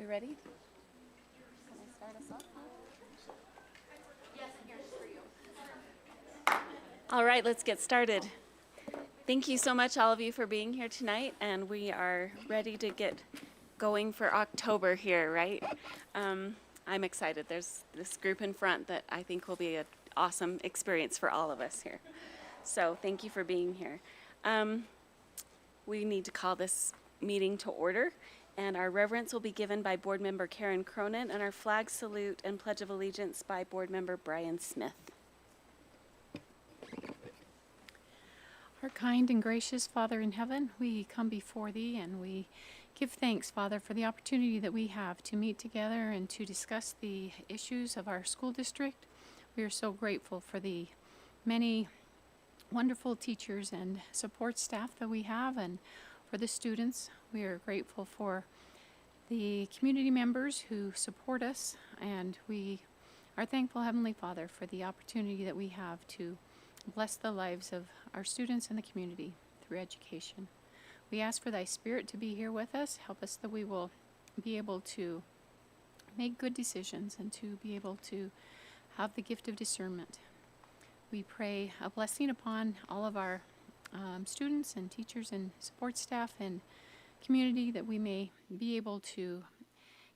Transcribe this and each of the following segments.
We ready? Can I start us off? Yes, I'm here for you. All right, let's get started. Thank you so much, all of you, for being here tonight, and we are ready to get going for October here, right? I'm excited. There's this group in front that I think will be an awesome experience for all of us here. So thank you for being here. We need to call this meeting to order, and our reverence will be given by Board Member Karen Cronin, and our flag salute and Pledge of Allegiance by Board Member Brian Smith. Our kind and gracious Father in heaven, we come before Thee and we give thanks, Father, for the opportunity that we have to meet together and to discuss the issues of our school district. We are so grateful for the many wonderful teachers and support staff that we have, and for the students. We are grateful for the community members who support us, and we are thankful, Heavenly Father, for the opportunity that we have to bless the lives of our students and the community through education. We ask for Thy Spirit to be here with us. Help us that we will be able to make good decisions and to be able to have the gift of discernment. We pray a blessing upon all of our students and teachers and support staff and community, that we may be able to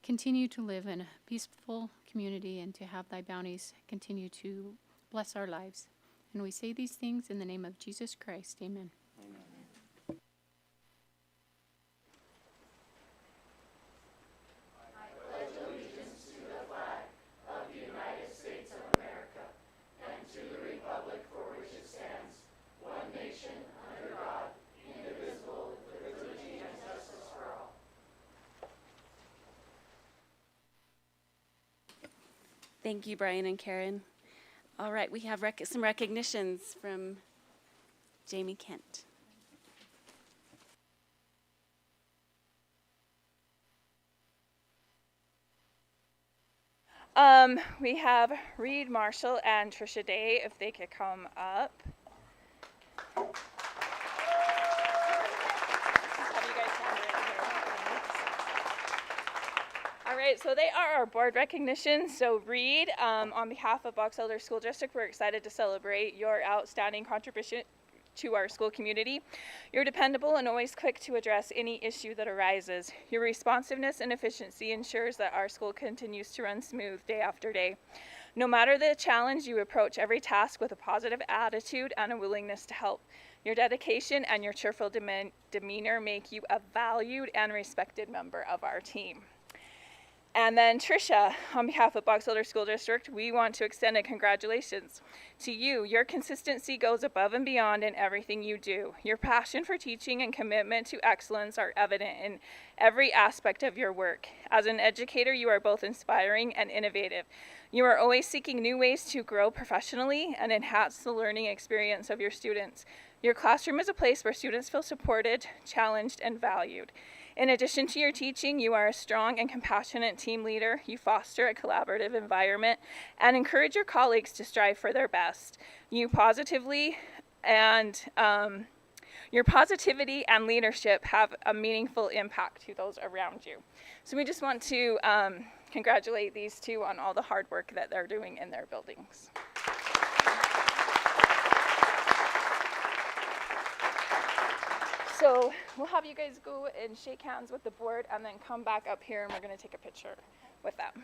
continue to live in a peaceful community and to have Thy bounties continue to bless our lives. And we say these things in the name of Jesus Christ. Amen. Amen. I pledge allegiance to the flag of the United States of America and to the republic for which it stands, one nation, under God, indivisible, with liberty and justice for all. Thank you, Brian and Karen. All right, we have some recognitions from Jamie Kent. We have Reed Marshall and Trisha Day, if they could come up. Have you guys stand right here? All right, so they are our board recognitions. So Reed, on behalf of Box Elder School District, we're excited to celebrate your outstanding contribution to our school community. You're dependable and always quick to address any issue that arises. Your responsiveness and efficiency ensures that our school continues to run smooth day after day. No matter the challenge, you approach every task with a positive attitude and a willingness to help. Your dedication and your cheerful demeanor make you a valued and respected member of our team. And then Trisha, on behalf of Box Elder School District, we want to extend a congratulations to you. Your consistency goes above and beyond in everything you do. Your passion for teaching and commitment to excellence are evident in every aspect of your work. As an educator, you are both inspiring and innovative. You are always seeking new ways to grow professionally and enhance the learning experience of your students. Your classroom is a place where students feel supported, challenged, and valued. In addition to your teaching, you are a strong and compassionate team leader. You foster a collaborative environment and encourage your colleagues to strive for their best. Your positivity and leadership have a meaningful impact to those around you. So we just want to congratulate these two on all the hard work that they're doing in their buildings. So we'll have you guys go and shake hands with the board and then come back up here and we're going to take a picture with them.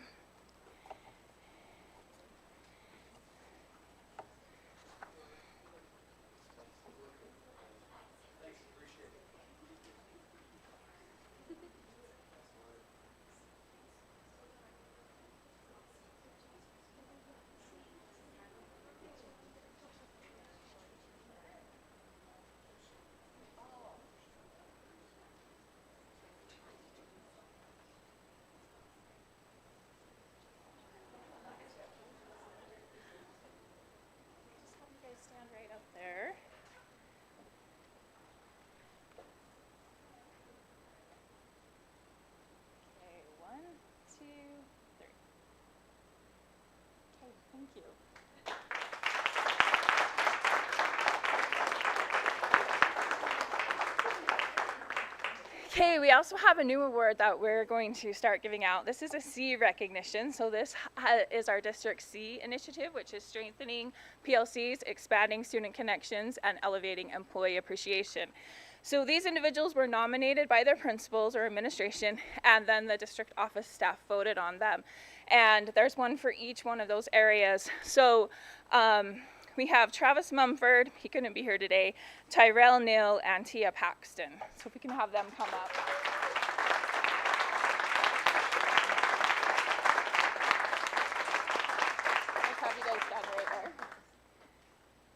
Stand right up there. Okay, 1, 2, 3. Okay, thank you. Okay, we also have a new award that we're going to start giving out. This is a C recognition. So this is our District C initiative, which is strengthening PLCs, expanding student connections, and elevating employee appreciation. So these individuals were nominated by their principals or administration, and then the district office staff voted on them. And there's one for each one of those areas. So we have Travis Mumford, he couldn't be here today, Tyrell Neal, and Tia Paxton. So if we can have them come up. Let's have you guys stand right there.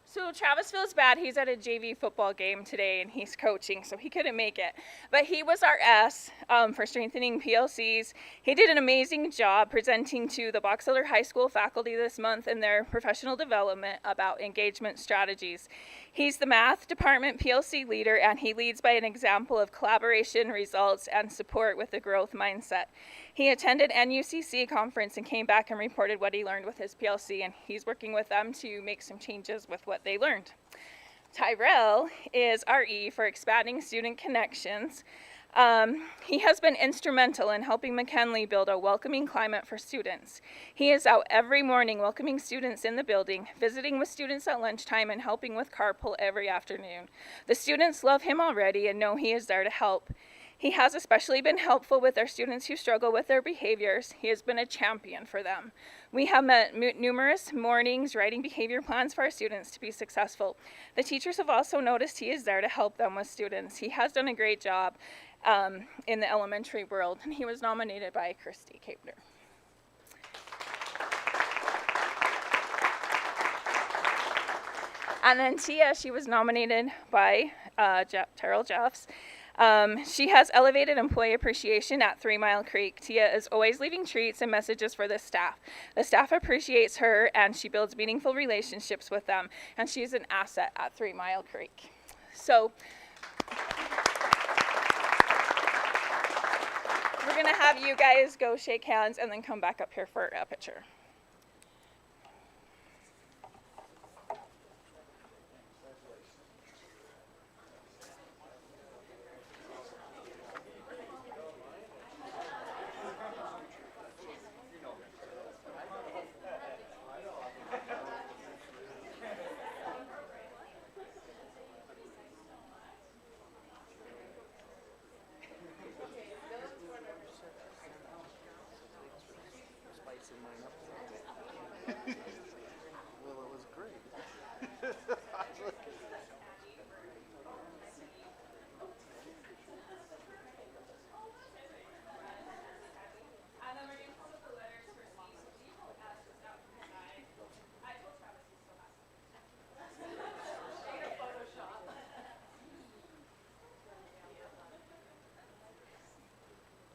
So Travis feels bad. He's at a JV football game today and he's coaching, so he couldn't make it. But he was our S for strengthening PLCs. He did an amazing job presenting to the Box Elder High School faculty this month in their professional development about engagement strategies. He's the math department PLC leader, and he leads by an example of collaboration, results, and support with a growth mindset. He attended NUCC conference and came back and reported what he learned with his PLC, and he's working with them to make some changes with what they learned. Tyrell is RE for expanding student connections. He has been instrumental in helping McKinley build a welcoming climate for students. He is out every morning welcoming students in the building, visiting with students at lunchtime, and helping with carpool every afternoon. The students love him already and know he is there to help. He has especially been helpful with our students who struggle with their behaviors. He has been a champion for them. We have met numerous mornings writing behavior plans for our students to be successful. The teachers have also noticed he is there to help them with students. He has done a great job in the elementary world, and he was nominated by Christy Kapner. And then Tia, she was nominated by Terrell Jeffs. She has elevated employee appreciation at 3 Mile Creek. Tia is always leaving treats and messages for the staff. The staff appreciates her, and she builds meaningful relationships with them, and she is an asset at 3 Mile Creek. So we're going to have you guys go shake hands and then come back up here for a picture. Well, it was great.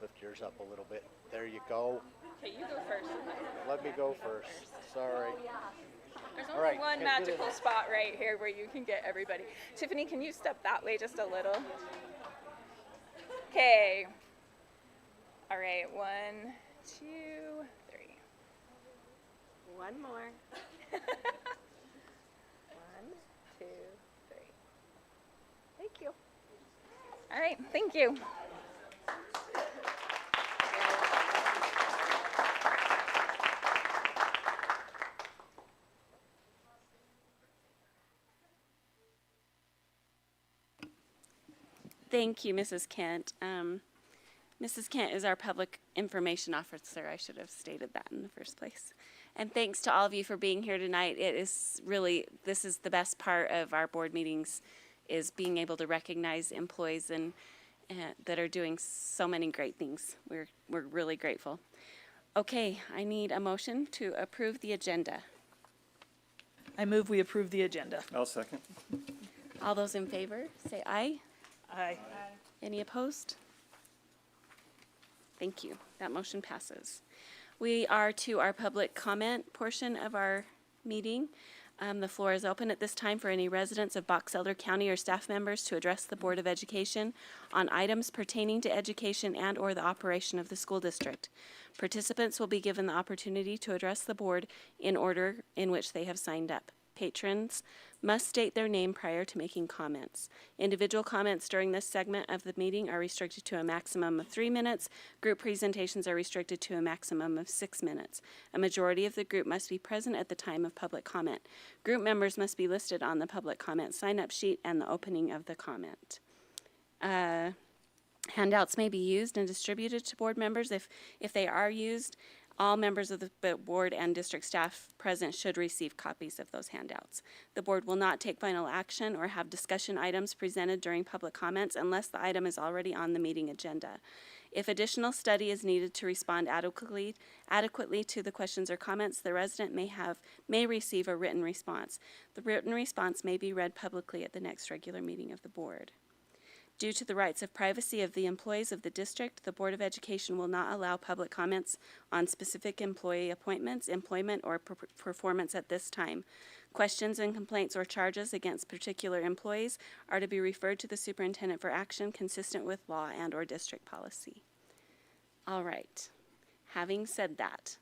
Lift yours up a little bit. There you go. Okay, you go first. Let me go first. Sorry. There's All only right, one okay, magical good. spot right here where you can get everybody. Tiffany, can you step that way just a little? Okay. All right, 1, 2, 3. One more. 1, 2, 3. Thank you. All right, thank you. Thank you, Mrs. Kent. Mrs. Kent is our public information officer. I should have stated that in the first place. And thanks to all of you for being here tonight. It is really, this is the best part of our board meetings, is being able to recognize employees and that are doing so many great things. We're really grateful. Okay, I need a motion to approve the agenda. I move we approve the agenda. I'll second. All those in favor, say aye. Aye. Any opposed? Thank you. That motion passes. We are to our public comment portion of our meeting. The floor is open at this time for any residents of Box Elder County or staff members to address the Board of Education on items pertaining to education and or the operation of the school district. Participants will be given the opportunity to address the board in order in which they have signed up. patrons must state their name prior to making comments. Individual comments during this segment of the meeting are restricted to a maximum of 3 minutes. Group presentations are restricted to a maximum of 6 minutes. A majority of the group must be present at the time of public comment. Group members must be listed on the public comment sign-up sheet and the opening of the comment. Handouts may be used and distributed to board members. If they are used, all members of the board and district staff present should receive copies of those handouts. The board will not take final action or have discussion items presented during public comments unless the item is already on the meeting agenda. If additional study is needed to respond adequately to the questions or comments, the resident may receive a written response. The written response may be read publicly at the next regular meeting of the board. Due to the rights of privacy of the employees of the district, the Board of Education will not allow public comments on specific employee appointments, employment, or performance at this time. Questions and complaints or charges against particular employees are to be referred to the superintendent for action consistent with law and/or district policy. All right. Having said that,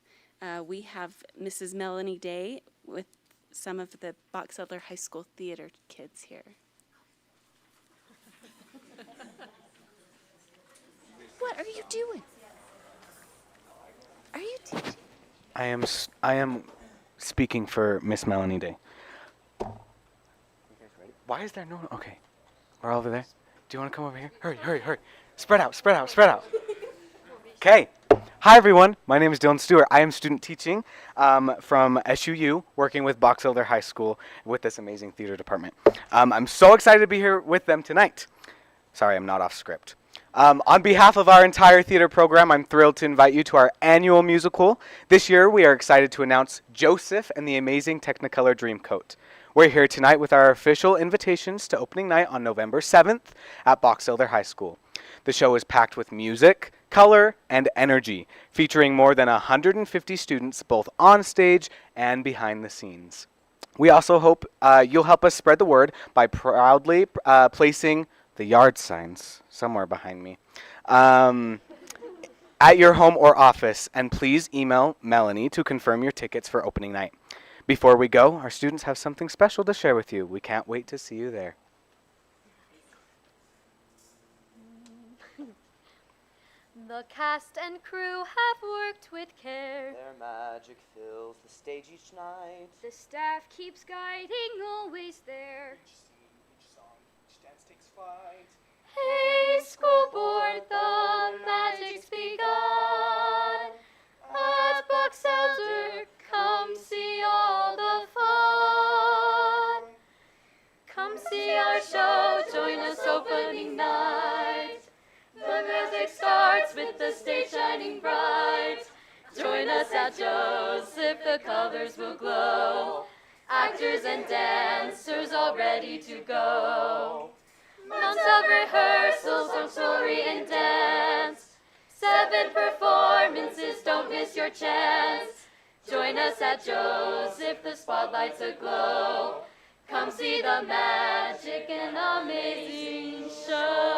we have Mrs. Melanie Day with some of the Box Elder High School theater kids here. What are you doing? Are you teaching? I am speaking for Miss Melanie Day. You guys ready? Why is there no one? Okay. We're over there. Do you want to come over here? Hurry, hurry, hurry. Spread out, spread out, spread out. Okay. Hi, everyone. My name is Dylan Stewart. I am student teaching from SUU, working with Box Elder High School with this amazing theater department. I'm so excited to be here with them tonight. Sorry, I'm not off script. On behalf of our entire theater program, I'm thrilled to invite you to our annual musical. This year, we are excited to announce Joseph and the Amazing Technicolor Dreamcoat. We're here tonight with our official invitations to opening night on November 7th at Box Elder High School. The show is packed with music, color, and energy, featuring more than 150 students both on stage and behind the scenes. We also hope you'll help us spread the word by proudly placing the yard signs somewhere behind me at your home or office, and please email Melanie to confirm your tickets for opening night. Before we go, our students have something special to share with you. We can't wait to see you there. The cast and crew have worked with care. Their magic fills the stage each night. The staff keeps guiding, always there. Each scene, each song, each dance takes flight. Hey, school board, the magic's begun. At Box Elder, come see all the fun. Come see our show, join us opening night. The music starts with the stage shining bright. Join us at Joseph, the colors will glow. Actors and dancers all ready to go. Months of rehearsals on story and dance. 7 performances, don't miss your chance. Join us at Joseph, the spotlight's aglow. Come see the magic and amazing show.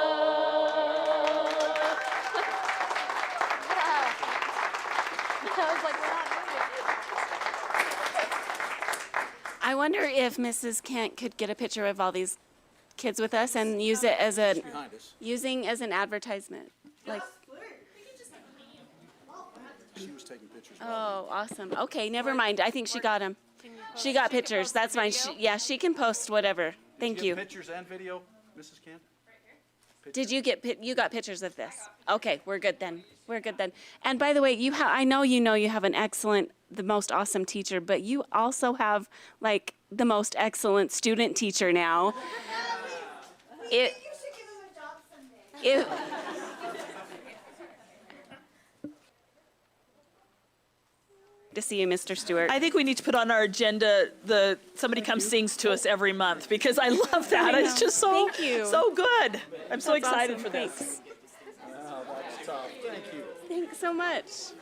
I wonder if Mrs. Kent could get a picture of all these kids with us and use it as an advertisement. Like, She was taking pictures. oh, awesome. Okay, never mind. I think she got them. She got pictures. That's fine. Yeah, she can post whatever. Thank you. Pictures and video, Mrs. Kent? Did you get you got pictures of this? Okay, we're good then. We're good then. And by the way, I know you have an excellent, the most awesome teacher, but you also have like the most excellent student teacher now. You should give him a job someday. To see you, Mr. Stewart. I think we need to put on our agenda somebody comes sings to us every month, because I love that. It's just so Thank you. so good. I'm so That's excited awesome. for this. Thanks. Oh, that's tough. Thank you. Thanks so much.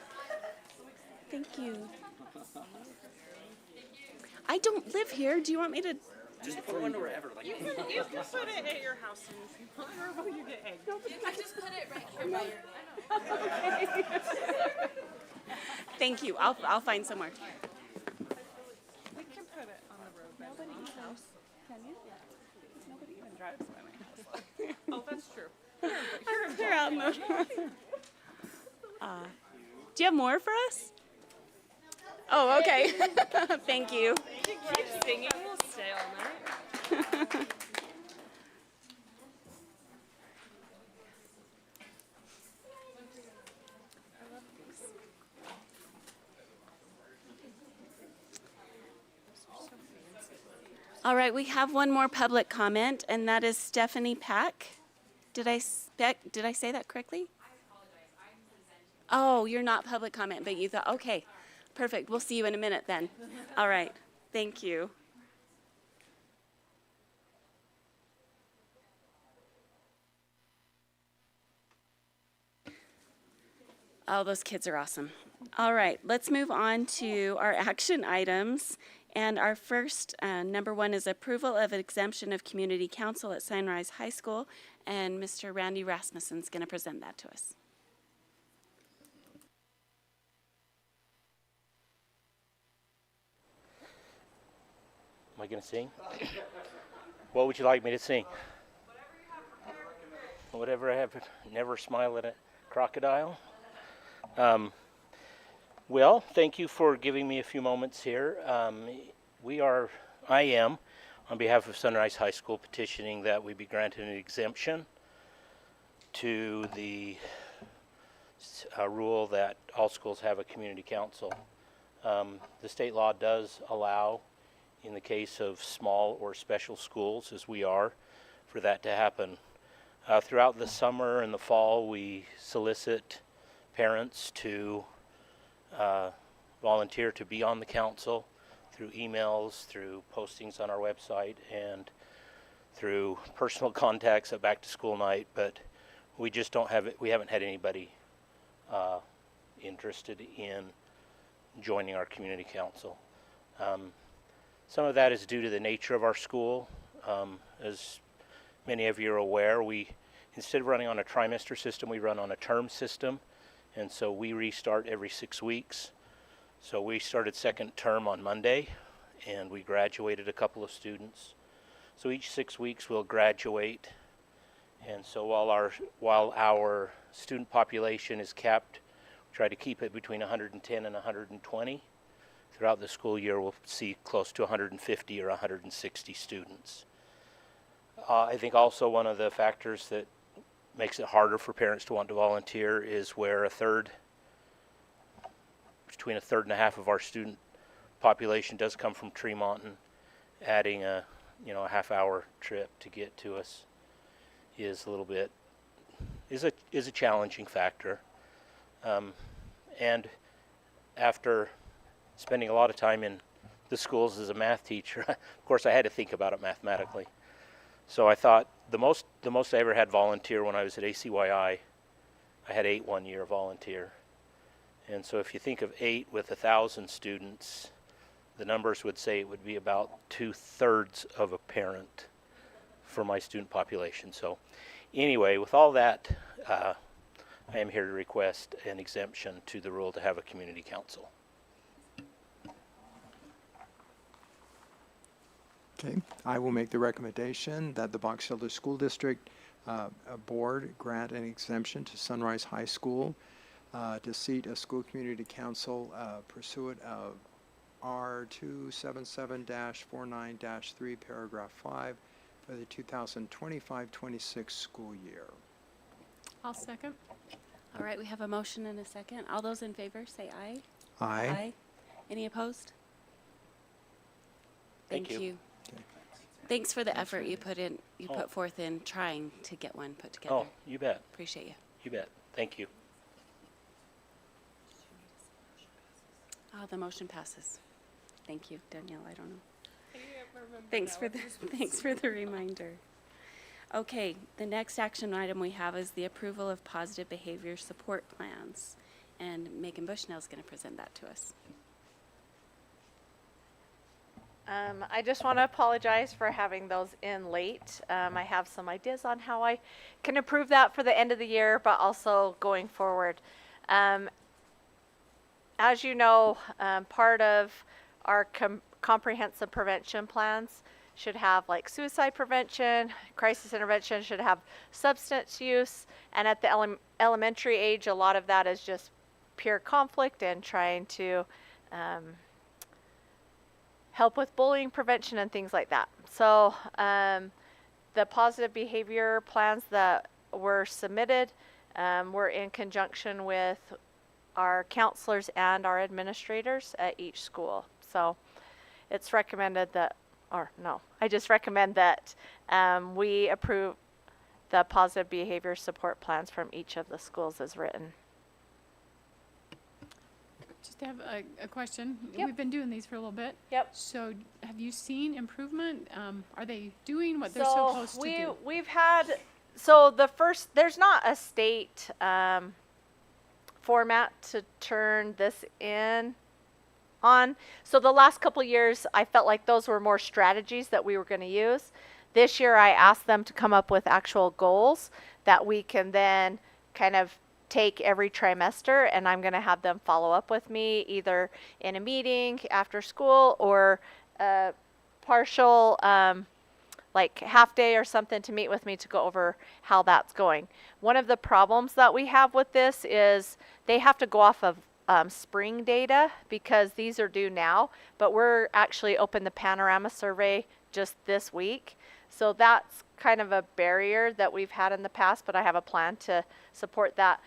Thank you. I don't live here. Do you want me to? Just put one wherever. Like, You can put it at your house wherever you get eggs. I just put it right here by your. Thank you. I'll find somewhere. We can put it on the road. Do you have more for us? Oh, okay. Thank you. Keep singing, we'll stay all night. All right, we have one more public comment, and that is Stephanie Pack. Did I say that correctly? Oh, you're not public comment, but you thought, okay, perfect. We'll see you in a minute then. All right, thank you. Oh, those kids are awesome. All right, let's move on to our action items. And our first, number one, is approval of exemption of community council at Sunrise High School. And Mr. Randy Rasmussen is going to present that to us. Am I going to sing? What would you like me to sing? Whatever I have. Never smile at a crocodile. Well, thank you for giving me a few moments here. I am, on behalf of Sunrise High School, petitioning that we be granted an exemption to the rule that all schools have a community council. The state law does allow, in the case of small or special schools, as we are, for that to happen. Throughout the summer and the fall, we solicit parents to volunteer to be on the council through emails, through postings on our website, and through personal contacts at back to school night, but we just don't have it. We haven't had anybody interested in joining our community council. Some of that is due to the nature of our school. As many of you are aware, instead of running on a trimester system, we run on a term system, and so we restart every 6 weeks. So we started second term on Monday, and we graduated a couple of students. So each 6 weeks we'll graduate, and so while our student population is capped, we try to keep it between 110 and 120. Throughout the school year, we'll see close to 150 or 160 students. I think also one of the factors that makes it harder for parents to want to volunteer is where between a third and a half of our student population does come from Tremont, and adding a half-hour trip to get to us is a challenging factor. And after spending a lot of time in the schools as a math teacher, of course I had to think about it mathematically. So I thought the most I ever had volunteer when I was at ACYI, I had 8 one year volunteer. And so if you think of 8 with 1,000 students, the numbers would say it would be about 2/3 of a parent for my student population. So anyway, with all that, I am here to request an exemption to the rule to have a community council. Okay, I will make the recommendation that the Box Elder School District Board grant an exemption to Sunrise High School to seat a school community council pursuant of R 277-49-3, paragraph 5 for the 2025-26 school year. I'll second. All right, we have a motion and a second. All those in favor say aye. Aye. Any opposed? Thank you. Okay. Thanks for the effort you put forth in trying to get one put together. Oh, you bet. Appreciate you. You bet. Thank you. Oh, the motion passes. Thank you, Danielle. I don't know. Thanks for the reminder. Okay, the next action item we have is the approval of positive behavior support plans. And Megan Bushnell is going to present that to us. I just want to apologize for having those in late. I have some ideas on how I can improve that for the end of the year, but also going forward. As you know, part of our comprehensive prevention plans should have like suicide prevention, crisis intervention, should have substance use, and at the elementary age, a lot of that is just pure conflict and trying to help with bullying prevention and things like that. So the positive behavior plans that were submitted were in conjunction with our counselors and our administrators at each school. So it's recommended that, or no, I just recommend that we approve the positive behavior support plans from each of the schools as written. Just have a question. Yep. We've been doing these for a little bit. Yep. So have you seen improvement? Are they doing what they're supposed to do? We've had, so the first, there's not a state format to turn this in on. So the last couple years, I felt like those were more strategies that we were going to use. This year, I asked them to come up with actual goals that we can then kind of take every trimester, and I'm going to have them follow up with me either in a meeting after school or a partial like half day or something to meet with me to go over how that's going. One of the problems that we have with this is they have to go off of spring data because these are due now, but we're actually open the panorama survey just this week. So that's kind of a barrier that we've had in the past, but I have a plan to support that.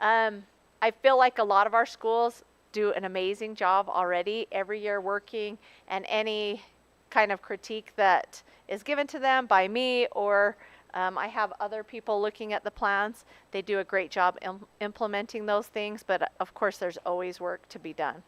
I feel like a lot of our schools do an amazing job already every year working, and any kind of critique that is given to them by me or I have other people looking at the plans. They do a great job implementing those things, but of course there's always work to be done.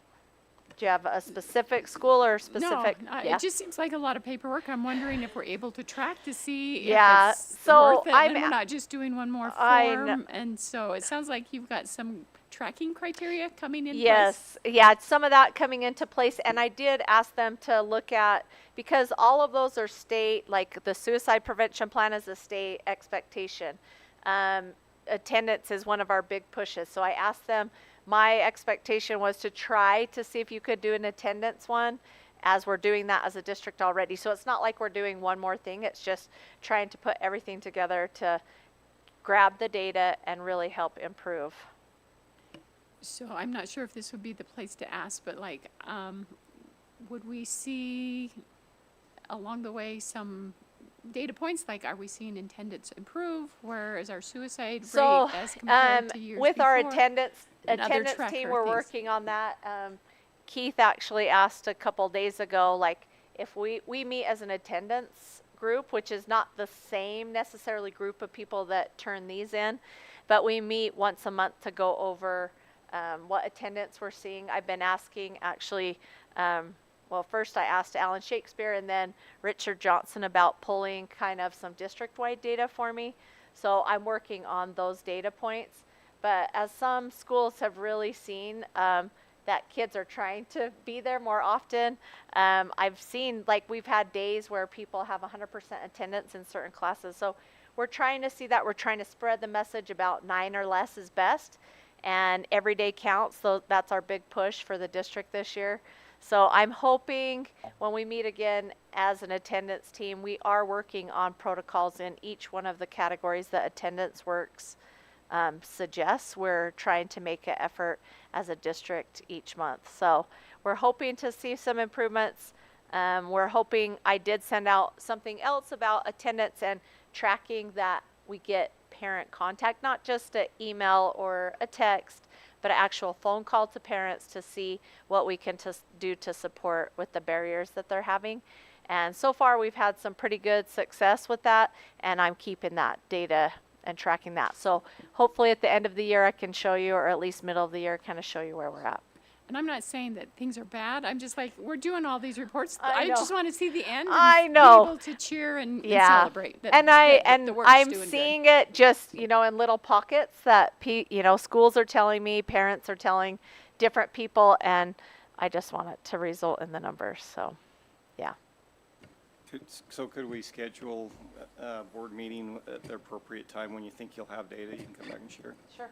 Do you have a specific school or specific? No, yeah. it just seems like a lot of paperwork. I'm wondering if we're able to track to see Yeah, if it's so worth it, and we're not just doing one more form. And so it sounds like you've got some tracking criteria coming in place. Yes, yeah, some of that coming into place. And I did ask them to look at, because all of those are state, like the suicide prevention plan is a state expectation. Attendance is one of our big pushes. So I asked them, my expectation was to try to see if you could do an attendance one, as we're doing that as a district already. So it's not like we're doing one more thing. It's just trying to put everything together to grab the data and really help improve. So I'm not sure if this would be the place to ask, but like, would we see along the way some data points? Like, are we seeing attendance improve? Where is our suicide rate as compared to years with before? our attendance tracker team, we're things. working on that. Keith actually asked a couple days ago, like, if we meet as an attendance group, which is not the same necessarily group of people that turn these in, but we meet once a month to go over what attendance we're seeing. I've been asking actually, well, first I asked Alan Shakespeare and then Richard Johnson about pulling kind of some district-wide data for me. So I'm working on those data points. But as some schools have really seen that kids are trying to be there more often, I've seen, like, we've had days where people have 100% attendance in certain classes. So we're trying to see that. We're trying to spread the message about 9 or less is best. And every day counts. So that's our big push for the district this year. So I'm hoping when we meet again as an attendance team, we are working on protocols in each one of the categories that Attendance Works suggests. We're trying to make an effort as a district each month. So we're hoping to see some improvements. We're hoping, I did send out something else about attendance and tracking that we get parent contact, not just an email or a text, but an actual phone call to parents to see what we can do to support with the barriers that they're having. And so far we've had some pretty good success with that, and I'm keeping that data and tracking that. So hopefully at the end of the year I can show you, or at least middle of the year, kind of show you where we're at. And I'm not saying that things are bad. I'm just like, we're doing all these reports. I know. just want to see the end. I know. Be able to cheer and celebrate. And I'm seeing it just, you know, in little pockets that schools are telling me, parents are telling different people, and I just want it to result in the numbers. So, yeah. So could we schedule a board meeting at the appropriate time when you think you'll have data you can come back and share? Sure.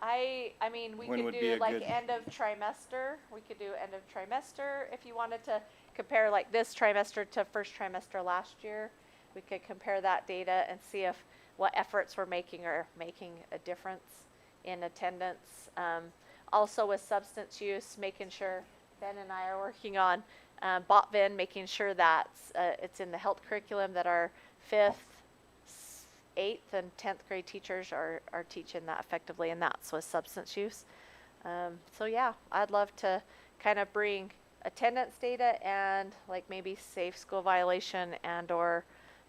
I mean, we When could would be do a like good- end of trimester. We could do end of trimester if you wanted to compare like this trimester to first trimester last year. We could compare that data and see if what efforts we're making are making a difference in attendance. Also with substance use, making sure Ben and I are working on BOTVIN, making sure that it's in the health curriculum, that our 5th, 8th, and 10th grade teachers are teaching that effectively, and that's with substance use. So yeah, I'd love to kind of bring attendance data and like maybe safe school violation and or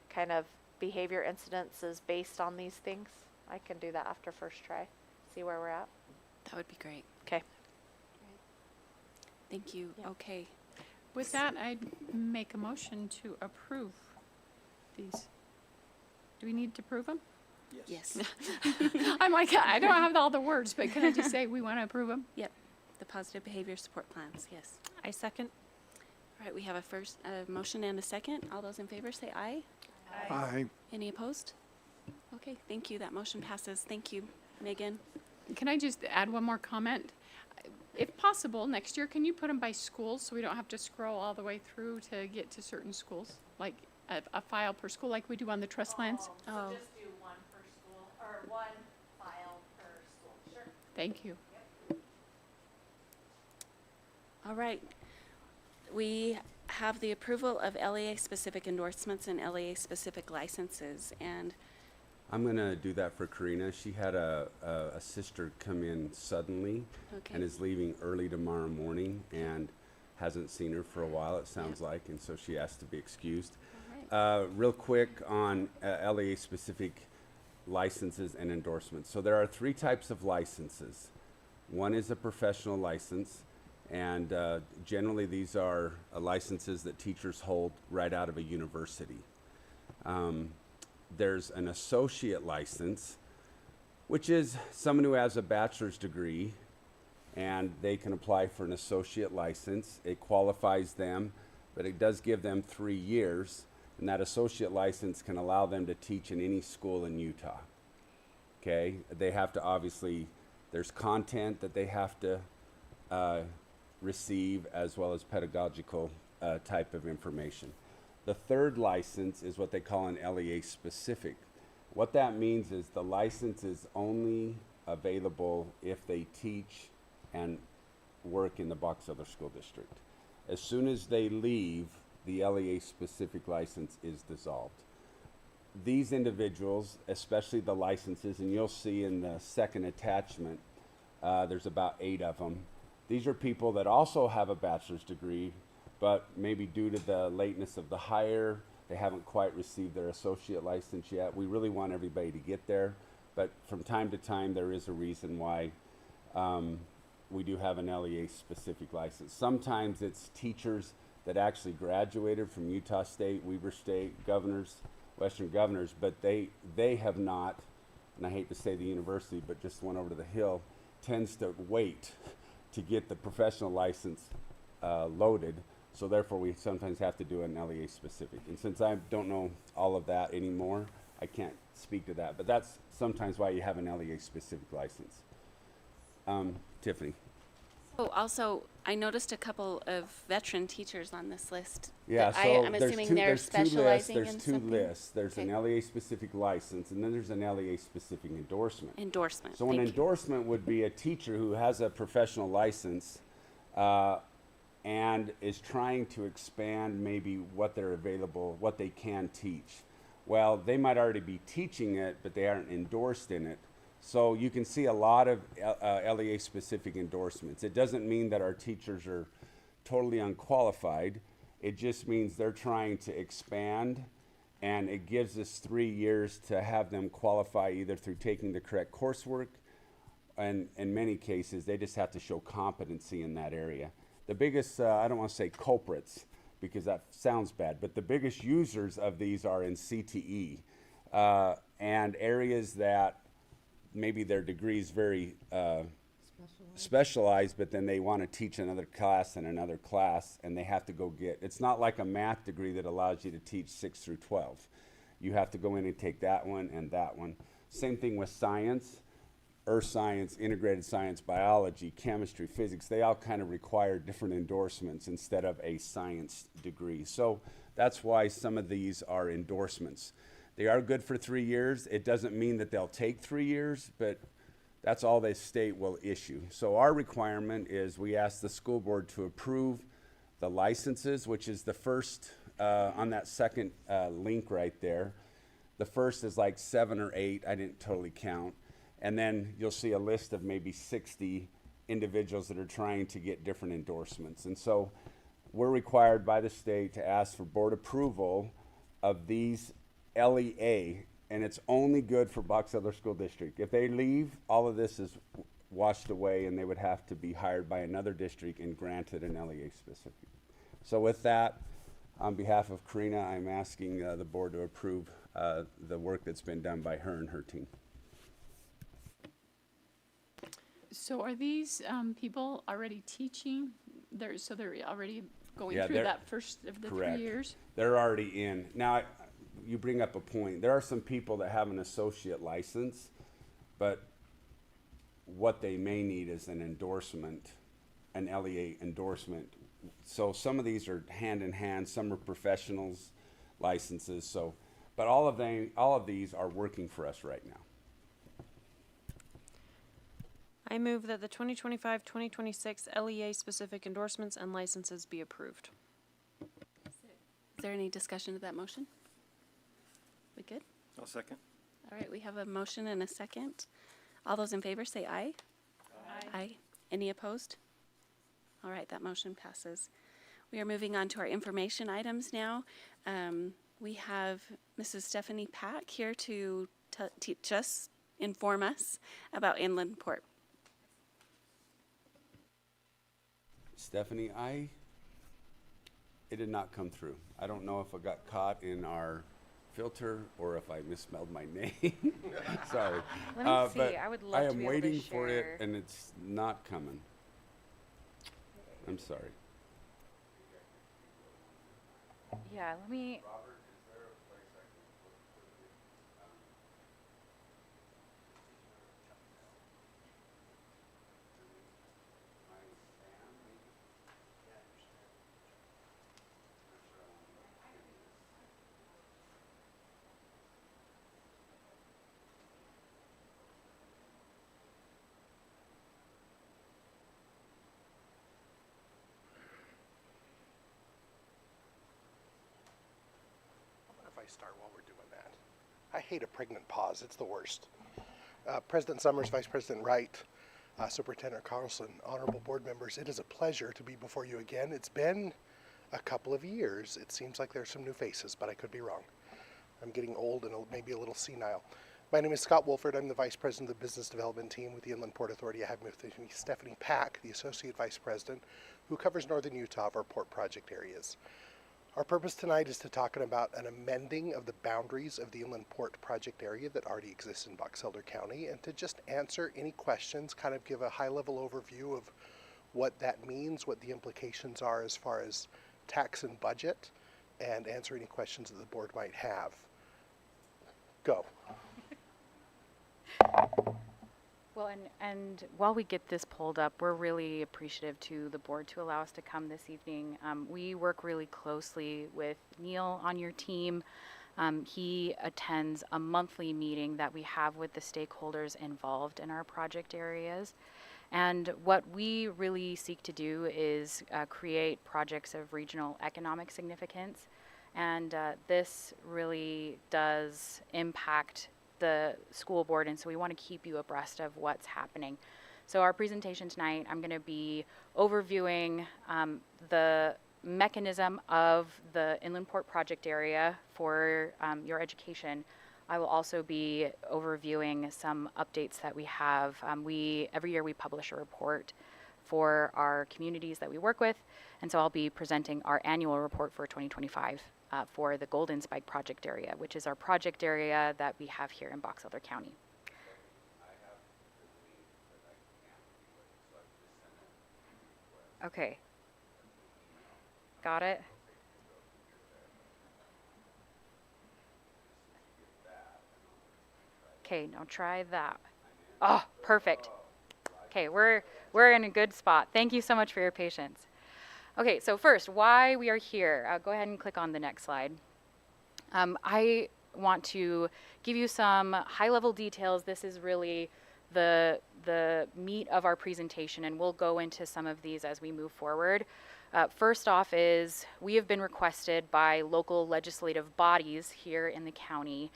kind of behavior incidences based on these things. I can do that after first try, see where we're at. That would be great. Okay. Thank you. Okay. With that, I'd make a motion to approve these. Do we need to prove them? Yes. I'm like, I don't have all the words, but can I just say we want to approve them? Yep. The positive behavior support plans. Yes. I second. All right. We have a motion and a second. All those in favor say aye. Aye. Any opposed? Okay. Thank you. That motion passes. Thank you, Megan. Can I just add one more comment? If possible, next year, can you put them by schools so we don't have to scroll all the way through to get to certain schools? Like a file per school like we do on the trust lands? So just do one per school, or one file per school. Sure. Thank you. All right. We have the approval of LEA-specific endorsements and LEA-specific licenses. And I'm going to do that for Karina. She had a sister come in suddenly and is leaving early tomorrow morning and hasn't seen her for a while, it sounds like, and so she asked to be excused. Real quick on LEA-specific licenses and endorsements. So there are 3 types of licenses. One is a professional license, and generally these are licenses that teachers hold right out of a university. There's an associate license, which is someone who has a bachelor's degree and they can apply for an associate license. It qualifies them, but it does give them 3 years, and that associate license can allow them to teach in any school in Utah. Okay, they have to obviously, there's content that they have to receive as well as pedagogical type of information. The third license is what they call an LEA specific. What that means is the license is only available if they teach and work in the Box Elder School District. As soon as they leave, the LEA specific license is dissolved. These individuals, especially the licenses, and you'll see in the second attachment, there's about 8 of them. These are people that also have a bachelor's degree, but maybe due to the lateness of the hire, they haven't quite received their associate license yet. We really want everybody to get there, but from time to time there is a reason why we do have an LEA specific license. Sometimes it's teachers that actually graduated from Utah State, Weber State, Governors, Western Governors, but they have not, and I hate to say the university, but just went over to the Hill, tends to wait to get the professional license loaded. So therefore, we sometimes have to do an LEA specific. And since I don't know all of that anymore, I can't speak to that. But that's sometimes why you have an LEA specific license. Tiffany. oh, also, I noticed a couple of veteran teachers on this list. Yeah, that so I'm there's assuming two, they're there's two lists. specializing There's in 2 something. lists. There's Okay. an LEA specific license, and then there's an LEA specific endorsement. Endorsement. So an Thank you. endorsement would be a teacher who has a professional license and is trying to expand maybe what they're available, what they can teach. Well, they might already be teaching it, but they aren't endorsed in it. So you can see a lot of LEA specific endorsements. It doesn't mean that our teachers are totally unqualified. It just means they're trying to expand, and it gives us 3 years to have them qualify either through taking the correct coursework, and in many cases, they just have to show competency in that area. The biggest, I don't want to say culprits, because that sounds bad, but the biggest users of these are in CTE, and areas that maybe their degree is very specialized, but then they want to teach another class and another class, and they have to go get, it's not like a math degree that allows you to teach 6 through 12. You have to go in and take that one and that one. Same thing with science. earth science, integrated science, biology, chemistry, physics, they all kind of require different endorsements instead of a science degree. So that's why some of these are endorsements. They are good for 3 years. It doesn't mean that they'll take 3 years, but that's all the state will issue. So our requirement is we ask the school board to approve the licenses, which is the first, on that second link right there. The first is like 7 or 8, I didn't totally count. And then you'll see a list of maybe 60 individuals that are trying to get different endorsements. And so we're required by the state to ask for board approval of these LEA, and it's only good for Box Elder School District. If they leave, all of this is washed away and they would have to be hired by another district and granted an LEA specific. So with that, on behalf of Karina, I'm asking the board to approve the work that's been done by her and her team. So are these people already teaching? So they're already going Yeah, through they're- that first of the Correct. 3 years? They're already in. Now, you bring up a point. There are some people that have an associate license, but what they may need is an endorsement, an LEA endorsement. So some of these are hand in hand, some are professionals licenses. So, but all of these are working for us right now. I move that the 2025-2026 LEA specific endorsements and licenses be approved. Is there any discussion of that motion? We good? I'll second. All right, we have a motion and a second. All those in favor say aye. Aye. Aye. Any opposed? All right, that motion passes. We are moving on to our information items now. We have Mrs. Stephanie Pack here to teach us, inform us about Inland Port. Stephanie, it did not come through. I don't know if I got caught in our filter or if I misspelled my name. Sorry. Let me see. But I would love I to am be able to waiting for it share. and it's not coming. I'm sorry. Yeah, let me. If I start while we're doing that. I hate a pregnant pause. It's the worst. President Summers, Vice President Wright, Superintendent Carlson, honorable board members, it is a pleasure to be before you again. It's been a couple of years. It seems like there's some new faces, but I could be wrong. I'm getting old and maybe a little senile. My name is Scott Wolford. I'm the Vice President of the Business Development Team with the Inland Port Authority. I have with me Stephanie Pack, the Associate Vice President, who covers northern Utah of our port project areas. Our purpose tonight is to talk about an amending of the boundaries of the Inland Port project area that already exists in Box Elder County, and to just answer any questions, kind of give a high-level overview of what that means, what the implications are as far as tax and budget, and answer any questions that the board might have. Go. Well, and while we get this pulled up, we're really appreciative to the board to allow us to come this evening. We work really closely with Neil on your team. He attends a monthly meeting that we have with the stakeholders involved in our project areas. And what we really seek to do is create projects of regional economic significance. And this really does impact the school board, and so we want to keep you abreast of what's happening. So our presentation tonight, I'm going to be overviewing the mechanism of the Inland Port project area for your education. I will also be overviewing some updates that we have. Every year we publish a report for our communities that we work with, and so I'll be presenting our annual report for 2025 for the Golden Spike project area, which is our project area that we have here in Box Elder County. Okay. Got it? Okay, now try that. Oh, perfect. Okay, we're in a good spot. Thank you so much for your patience. Okay, so first, why we are here. Go ahead and click on the next slide. I want to give you some high-level details. This is really the meat of our presentation, and we'll go into some of these as we move forward. First off is we have been requested by local legislative bodies here in the county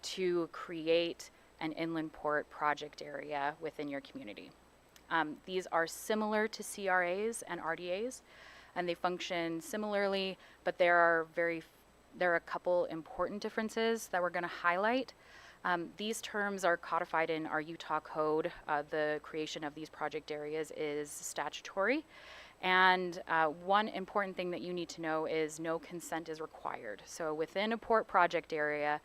to create an inland port project area within your community. These are similar to CRAs and RDAs, and they function similarly, but there are a couple important differences that we're going to highlight. These terms are codified in our Utah code. The creation of these project areas is statutory. And one important thing that you need to know is no consent is required. So within a port project area,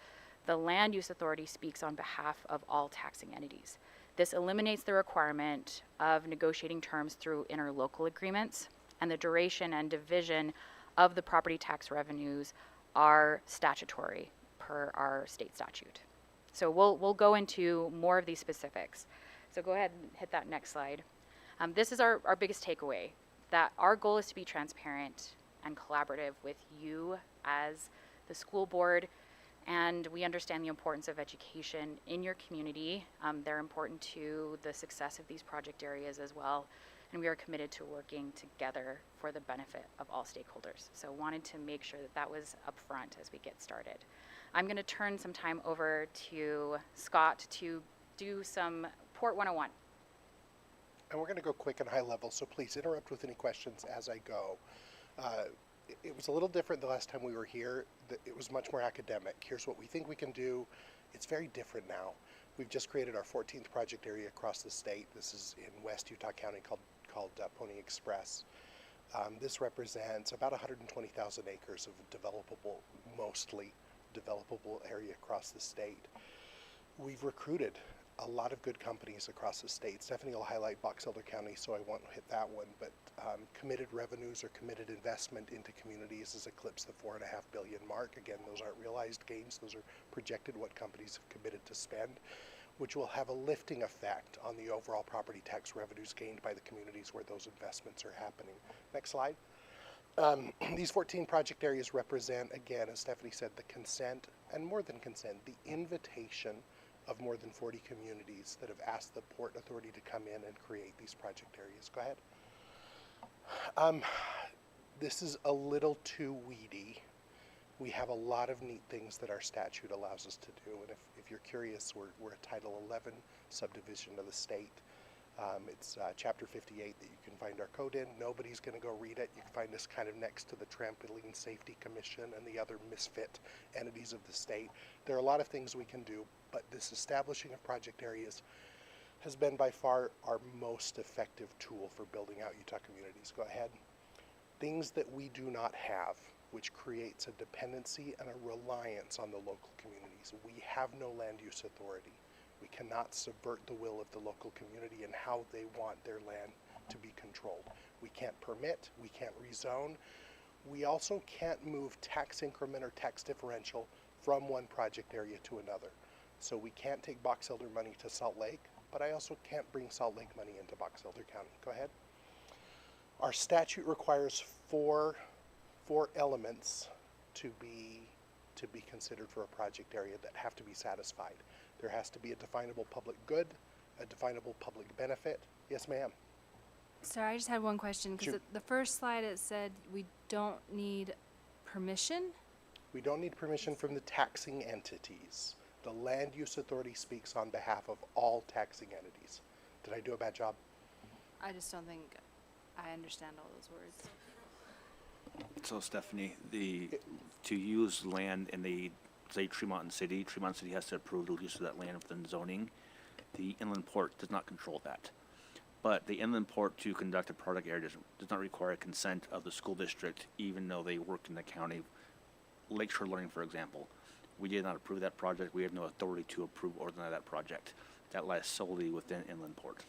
the land use authority speaks on behalf of all taxing entities. This eliminates the requirement of negotiating terms through interlocal agreements, and the duration and division of the property tax revenues are statutory per our state statute. So we'll go into more of these specifics. So go ahead and hit that next slide. This is our biggest takeaway, that our goal is to be transparent and collaborative with you as the school board, and we understand the importance of education in your community. They're important to the success of these project areas as well, and we are committed to working together for the benefit of all stakeholders. So wanted to make sure that that was up front as we get started. I'm going to turn some time over to Scott to do some Port 101. And we're going to go quick and high level, so please interrupt with any questions as I go. It was a little different the last time we were here. It was much more academic. Here's what we think we can do. It's very different now. We've just created our 14th project area across the state. This is in West Utah County called Pony Express. This represents about 120,000 acres of developable, mostly developable area across the state. We've recruited a lot of good companies across the state. Stephanie will highlight Box Elder County, so I won't hit that one, but committed revenues or committed investment into communities has eclipsed the $4.5 billion mark. Again, those aren't realized gains, those are projected what companies have committed to spend, which will have a lifting effect on the overall property tax revenues gained by the communities where those investments are happening. Next slide. These 14 project areas represent, again, as Stephanie said, the consent, and more than consent, the invitation of more than 40 communities that have asked the Port Authority to come in and create these project areas. Go ahead. This is a little too weedy. We have a lot of neat things that our statute allows us to do, and if you're curious, we're a Title 11 subdivision of the state. It's Chapter 58 that you can find our code in. Nobody's going to go read it. You can find us kind of next to the Trampoline Safety Commission and the other misfit entities of the state. There are a lot of things we can do, but this establishing of project areas has been by far our most effective tool for building out Utah communities. Go ahead. Things that we do not have, which creates a dependency and a reliance on the local communities. We have no land use authority. We cannot subvert the will of the local community and how they want their land to be controlled. We can't permit, we can't rezone. We also can't move tax increment or tax differential from one project area to another. So we can't take Box Elder money to Salt Lake, but I also can't bring Salt Lake money into Box Elder County. Go ahead. Our statute requires four elements to be considered for a project area that have to be satisfied. There has to be a definable public good, a definable public benefit. Yes, ma'am. Sorry, I just had one question, because Sure. the first slide it said we don't need permission. We don't need permission from the taxing entities. The land use authority speaks on behalf of all taxing entities. Did I do a bad job? I just don't think I understand all those words. So Stephanie, to use land in the, say, Tremont City has to approve the use of that land within zoning. The inland port does not control that. But the inland port to conduct a project area does not require consent of the school district, even though they work in the county. Lakeshore Learning, for example, we did not approve that project. We have no authority to approve or deny that project. That lies solely within inland port.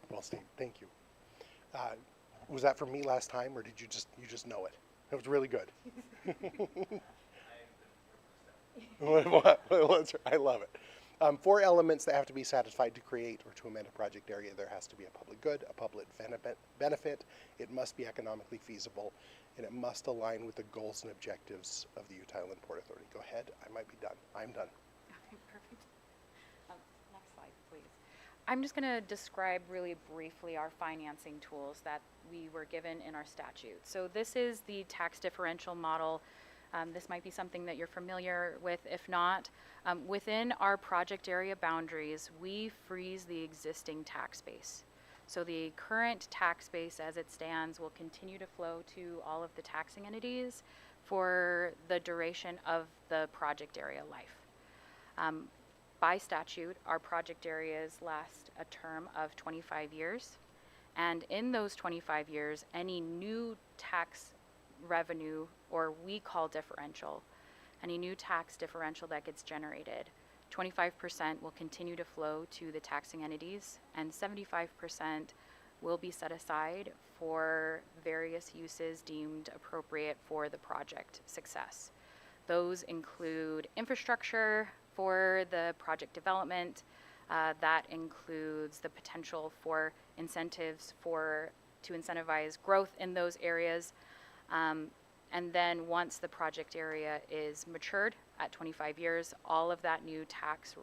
Well stated. Thank you. Was that from me last time, or did you just know it? It was really good. I love it. 4 elements that have to be satisfied to create or to amend a project area. There has to be a public good, a public benefit, it must be economically feasible, and it must align with the goals and objectives of the Utah Inland Port Authority. Go ahead, I might be done. I'm done. Okay, perfect. Next slide, please. I'm just going to describe really briefly our financing tools that we were given in our statute. So this is the tax differential model. This might be something that you're familiar with. If not, within our project area boundaries, we freeze the existing tax base. So the current tax base as it stands will continue to flow to all of the taxing entities for the duration of the project area life. By statute, our project areas last a term of 25 years. And in those 25 years, any new tax revenue, or we call differential, any new tax differential that gets generated, 25% will continue to flow to the taxing entities, and 75% will be set aside for various uses deemed appropriate for the project success. Those include infrastructure for the project development. That includes the potential for incentives to incentivize growth in those areas. And then once the project area is matured at 25 years, all of that new tax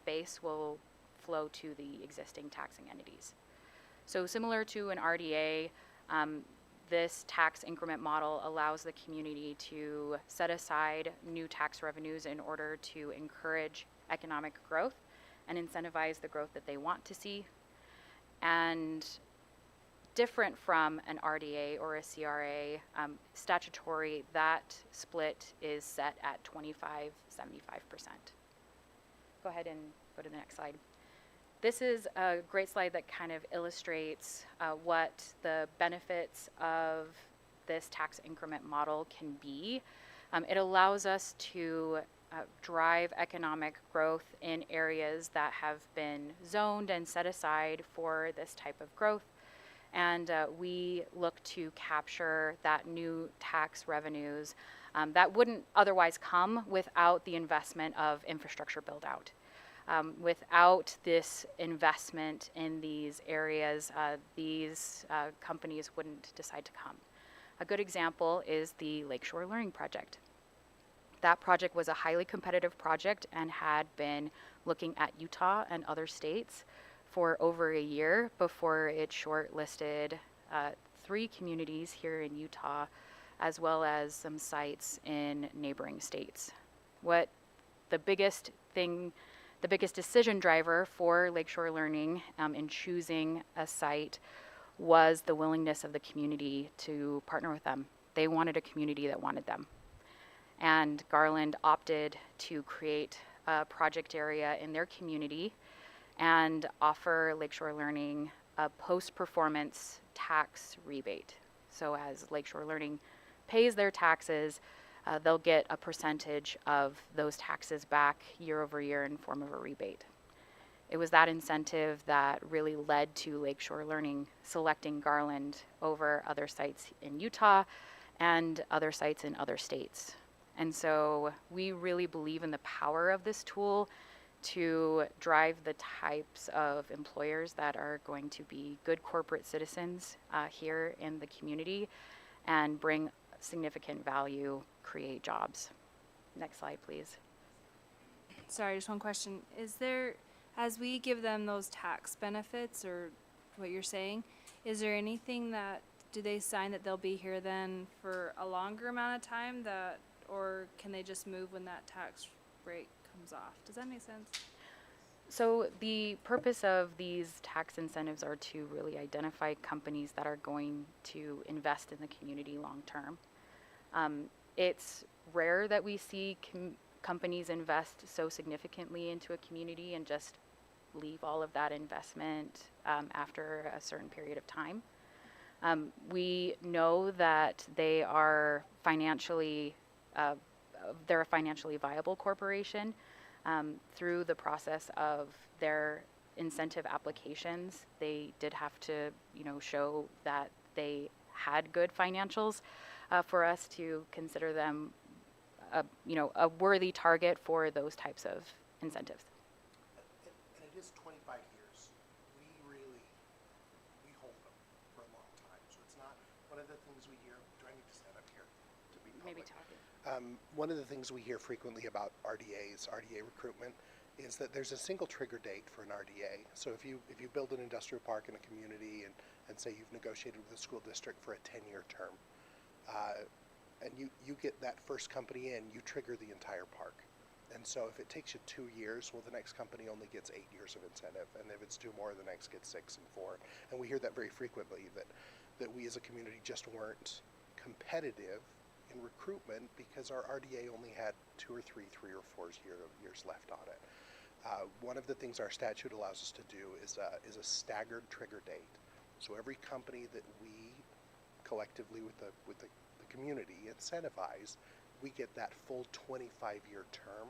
base will flow to the existing taxing entities. So similar to an RDA, this tax increment model allows the community to set aside new tax revenues in order to encourage economic growth and incentivize the growth that they want to see. And different from an RDA or a CRA, statutory, that split is set at 25-75%. Go ahead and go to the next slide. This is a great slide that kind of illustrates what the benefits of this tax increment model can be. It allows us to drive economic growth in areas that have been zoned and set aside for this type of growth. And we look to capture that new tax revenues that wouldn't otherwise come without the investment of infrastructure build out. Without this investment in these areas, these companies wouldn't decide to come. A good example is the Lakeshore Learning Project. That project was a highly competitive project and had been looking at Utah and other states for over a year before it shortlisted 3 communities here in Utah, as well as some sites in neighboring states. What the biggest decision driver for Lakeshore Learning in choosing a site was the willingness of the community to partner with them. They wanted a community that wanted them. And Garland opted to create a project area in their community and offer Lakeshore Learning a post-performance tax rebate. So as Lakeshore Learning pays their taxes, they'll get a percentage of those taxes back year over year in form of a rebate. It was that incentive that really led to Lakeshore Learning selecting Garland over other sites in Utah and other sites in other states. And so we really believe in the power of this tool to drive the types of employers that are going to be good corporate citizens here in the community and bring significant value, create jobs. Next slide, please. Sorry, just one question. Is there, as we give them those tax benefits or what you're saying, is there anything that, do they sign that they'll be here then for a longer amount of time that, or can they just move when that tax rate comes off? Does that make sense? So the purpose of these tax incentives are to really identify companies that are going to invest in the community long term. It's rare that we see companies invest so significantly into a community and just leave all of that investment after a certain period of time. We know that they are they're a financially viable corporation. Through the process of their incentive applications, they did have to, show that they had good financials for us to consider them, a worthy target for those types of incentives. things we hear, do I need to stand up here to be public? Maybe talking. One of the things we hear frequently about RDAs, RDA recruitment, is that there's a single trigger date for an RDA. So if you build an industrial park in a community and say you've negotiated with the school district for a 10-year term, and you get that first company in, you trigger the entire park. And so if it takes you 2 years, well, the next company only gets 8 years of incentive, and if it's 2 more, the next gets 6 and 4. And we hear that very frequently, that we as a community just weren't competitive in recruitment because our RDA only had 2 or 3 or 4 years left on it. One of the things our statute allows us to do is a staggered trigger date. So every company that we collectively with the community incentivize, we get that full 25-year term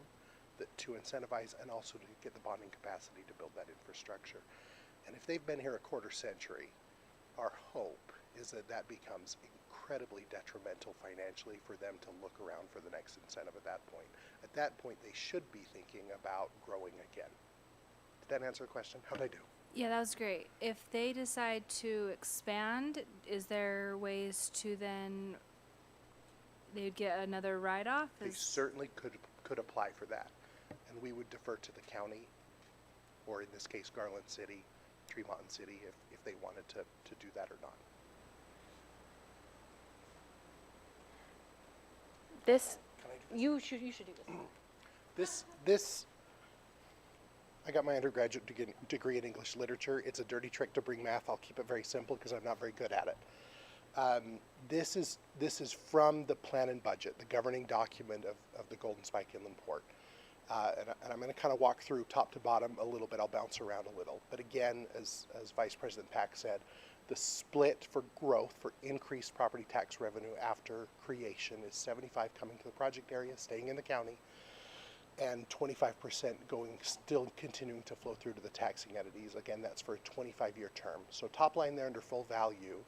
to incentivize and also to get the bonding capacity to build that infrastructure. And if they've been here a quarter century, our hope is that becomes incredibly detrimental financially for them to look around for the next incentive at that point. At that point, they should be thinking about growing again. Did that answer the question? How'd I do? Yeah, that was great. If they decide to expand, is there ways to then they'd get another write-off? They certainly could apply for that, and we would defer to the county, or in this case, Garland City, Tremont City, if they wanted to do that or not. This, you should do this. This, I got my undergraduate degree in English literature. It's a dirty trick to bring math. I'll keep it very simple because I'm not very good at it. This is from the plan and budget, the governing document of the Golden Spike Inland Port. And I'm going to kind of walk through top to bottom a little bit. I'll bounce around a little. But again, as Vice President Pack said, the split for growth, for increased property tax revenue after creation is 75 coming to the project area, staying in the county, and 25% still continuing to flow through to the taxing entities. Again, that's for a 25-year term. So top line there under full value,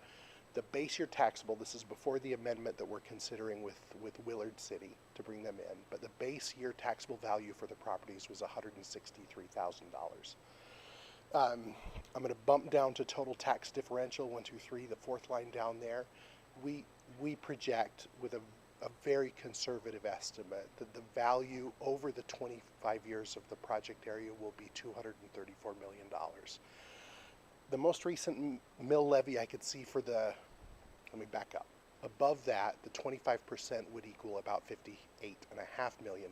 the base year taxable, this is before the amendment that we're considering with Willard City to bring them in, but the base year taxable value for the properties was $163,000. I'm going to bump down to total tax differential, 1, 2, 3, the fourth line down there. We project with a very conservative estimate that the value over the 25 years of the project area will be $234 million. The most recent mill levy I could see for let me back up. Above that, the 25% would equal about $58.5 million.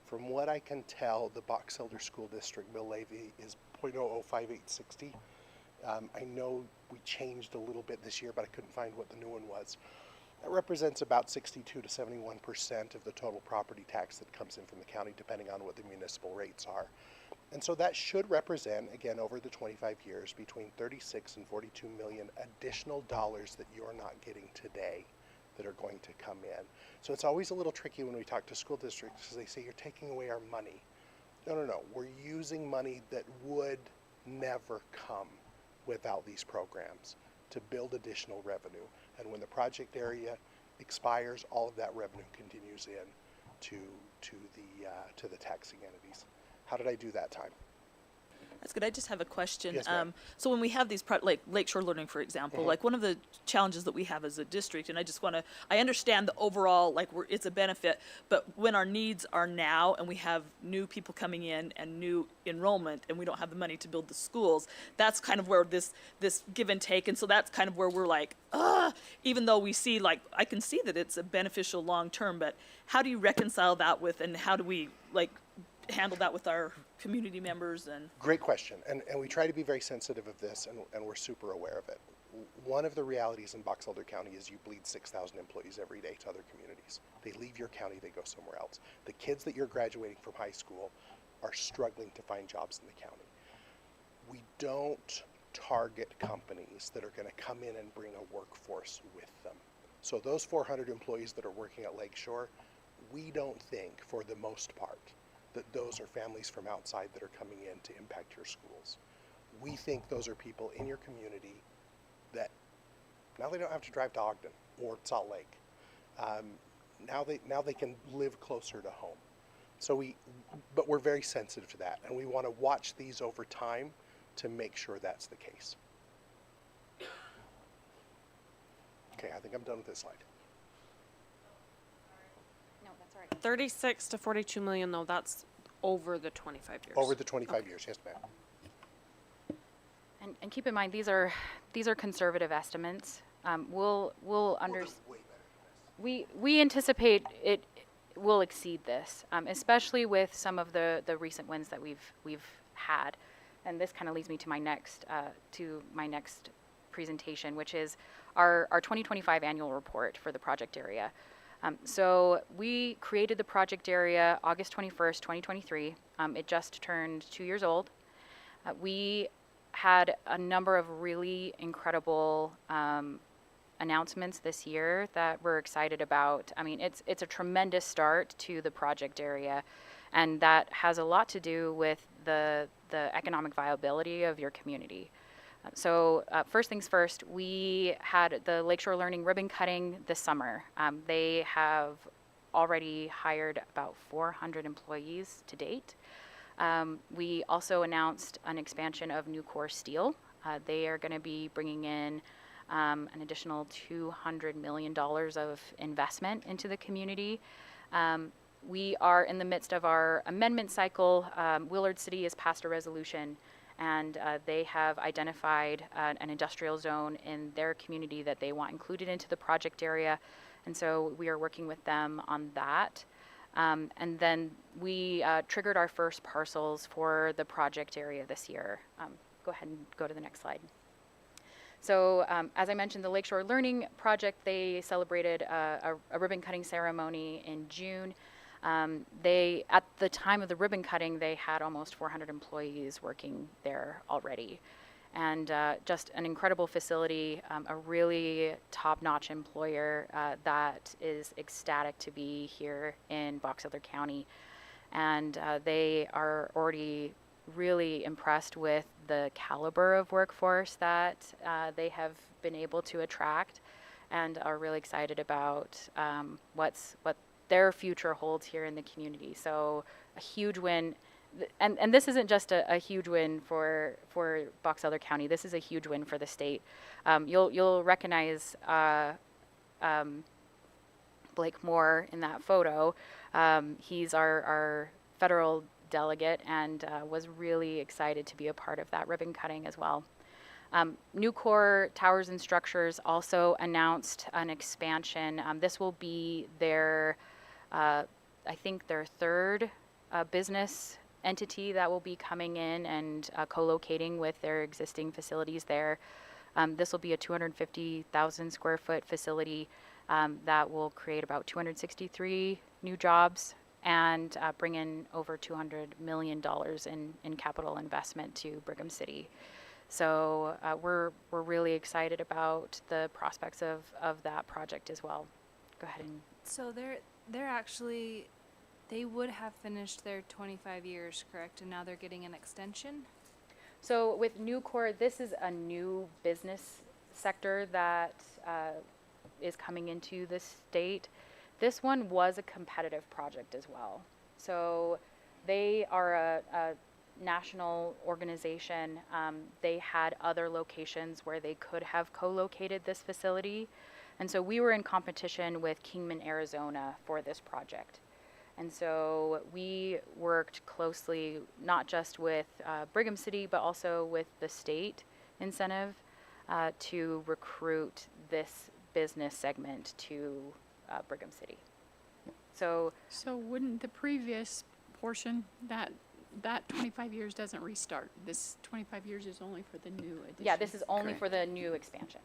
From what I can tell, the Box Elder School District mill levy is .005860. I know we changed a little bit this year, but I couldn't find what the new one was. That represents about 62 to 71% of the total property tax that comes in from the county, depending on what the municipal rates are. And so that should represent, again, over the 25 years, between 36 and 42 million additional dollars that you're not getting today that are going to come in. So it's always a little tricky when we talk to school districts because they say you're taking away our money. No. We're using money that would never come without these programs to build additional revenue. And when the project area expires, all of that revenue continues in to the taxing entities. How did I do that time? That's good. I just have a question. Yes, ma'am. So when we have these, like Lakeshore Learning, for example, like one of the challenges that we have as a district, and I understand the overall, it's a benefit, but when our needs are now and we have new people coming in and new enrollment and we don't have the money to build the schools, that's kind of where this give and take, and so that's kind of where we're like, even though we see, I can see that it's a beneficial long term, but how do you reconcile that with, and how do we, handle that with our community members? And great question, and we try to be very sensitive of this, and we're super aware of it. One of the realities in Box Elder County is you bleed 6,000 employees every day to other communities. They leave your county, they go somewhere else. The kids that you're graduating from high school are struggling to find jobs in the county. We don't target companies that are going to come in and bring a workforce with them. So those 400 employees that are working at Lakeshore, we don't think, for the most part, that those are families from outside that are coming in to impact your schools. We think those are people in your community that now they don't have to drive to Ogden or Salt Lake. Now they can live closer to home. But we're very sensitive to that, and we want to watch these over time to make sure that's the case. Okay, think I'm done with this slide. No, that's all right. 36 to 42 million, though, that's over the 25 years. Over the 25 years, yes, ma'am. And keep in mind, these are conservative estimates. We anticipate it will exceed this, especially with some of the recent wins that we've had. And this kind of leads me to my next presentation, which is our 2025 annual report for the project area. So we created the project area August 21st, 2023. It just turned 2 years old. We had a number of really incredible announcements this year that we're excited about. I mean, it's a tremendous start to the project area, and that has a lot to do with the economic viability of your community. So first things first, we had the Lakeshore Learning ribbon cutting this summer. They have already hired about 400 employees to date. We also announced an expansion of Nucor Steel. They are going to be bringing in an additional $200 million of investment into the community. We are in the midst of our amendment cycle. Willard City has passed a resolution, and they have identified an industrial zone in their community that they want included into the project area. And so we are working with them on that. And then we triggered our first parcels for the project area this year. Go ahead and go to the next slide. So as I mentioned, the Lakeshore Learning Project, they celebrated a ribbon cutting ceremony in June. At the time of the ribbon cutting, they had almost 400 employees working there already. And just an incredible facility, a really top-notch employer that is ecstatic to be here in Box Elder County. And they are already really impressed with the caliber of workforce that they have been able to attract, and are really excited about what their future holds here in the community. So a huge win. And this isn't just a huge win for Box Elder County. This is a huge win for the state. You'll recognize Blake Moore in that photo. He's our federal delegate, and was really excited to be a part of that ribbon cutting as well. Nucor Towers and Structures also announced an expansion. This will be their, I think their third business entity that will be coming in and co-locating with their existing facilities there. This will be a 250,000 square foot facility that will create about 263 new jobs and bring in over $200 million in capital investment to Brigham City. So we're really excited about the prospects of that project as well. Go ahead and. So they're actually, they would have finished their 25 years, correct? And now they're getting an extension? So with Nucor, this is a new business sector that is coming into the state. This one was a competitive project as well. So they are a national organization. They had other locations where they could have co-located this facility. And so we were in competition with Kingman, Arizona for this project. And so we worked closely, not just with Brigham City, but also with the state incentive to recruit this business segment to Brigham City. So wouldn't the previous portion, that 25 years doesn't restart? This 25 years is only for the new addition? Yeah, this is only Correct. for the new expansion.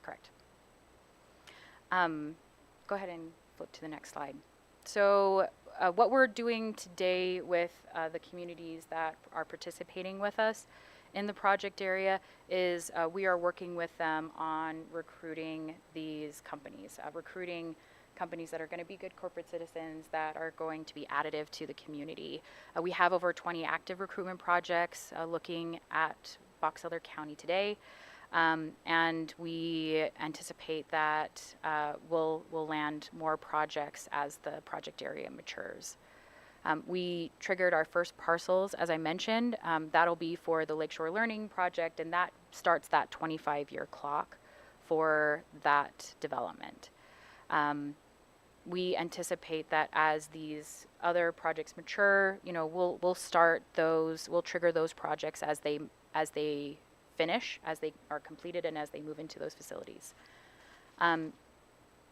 Correct. Go ahead and flip to the next slide. So what we're doing today with the communities that are participating with us in the project area is we are working with them on recruiting these companies, recruiting companies that are going to be good corporate citizens that are going to be additive to the community. We have over 20 active recruitment projects looking at Box Elder County today. And we anticipate that we'll land more projects as the project area matures. We triggered our first parcels, as I mentioned. That'll be for the Lakeshore Learning Project, and that starts that 25-year clock for that development. We anticipate that as these other projects mature, you know, we'll trigger those projects as they finish, as they are completed, and as they move into those facilities.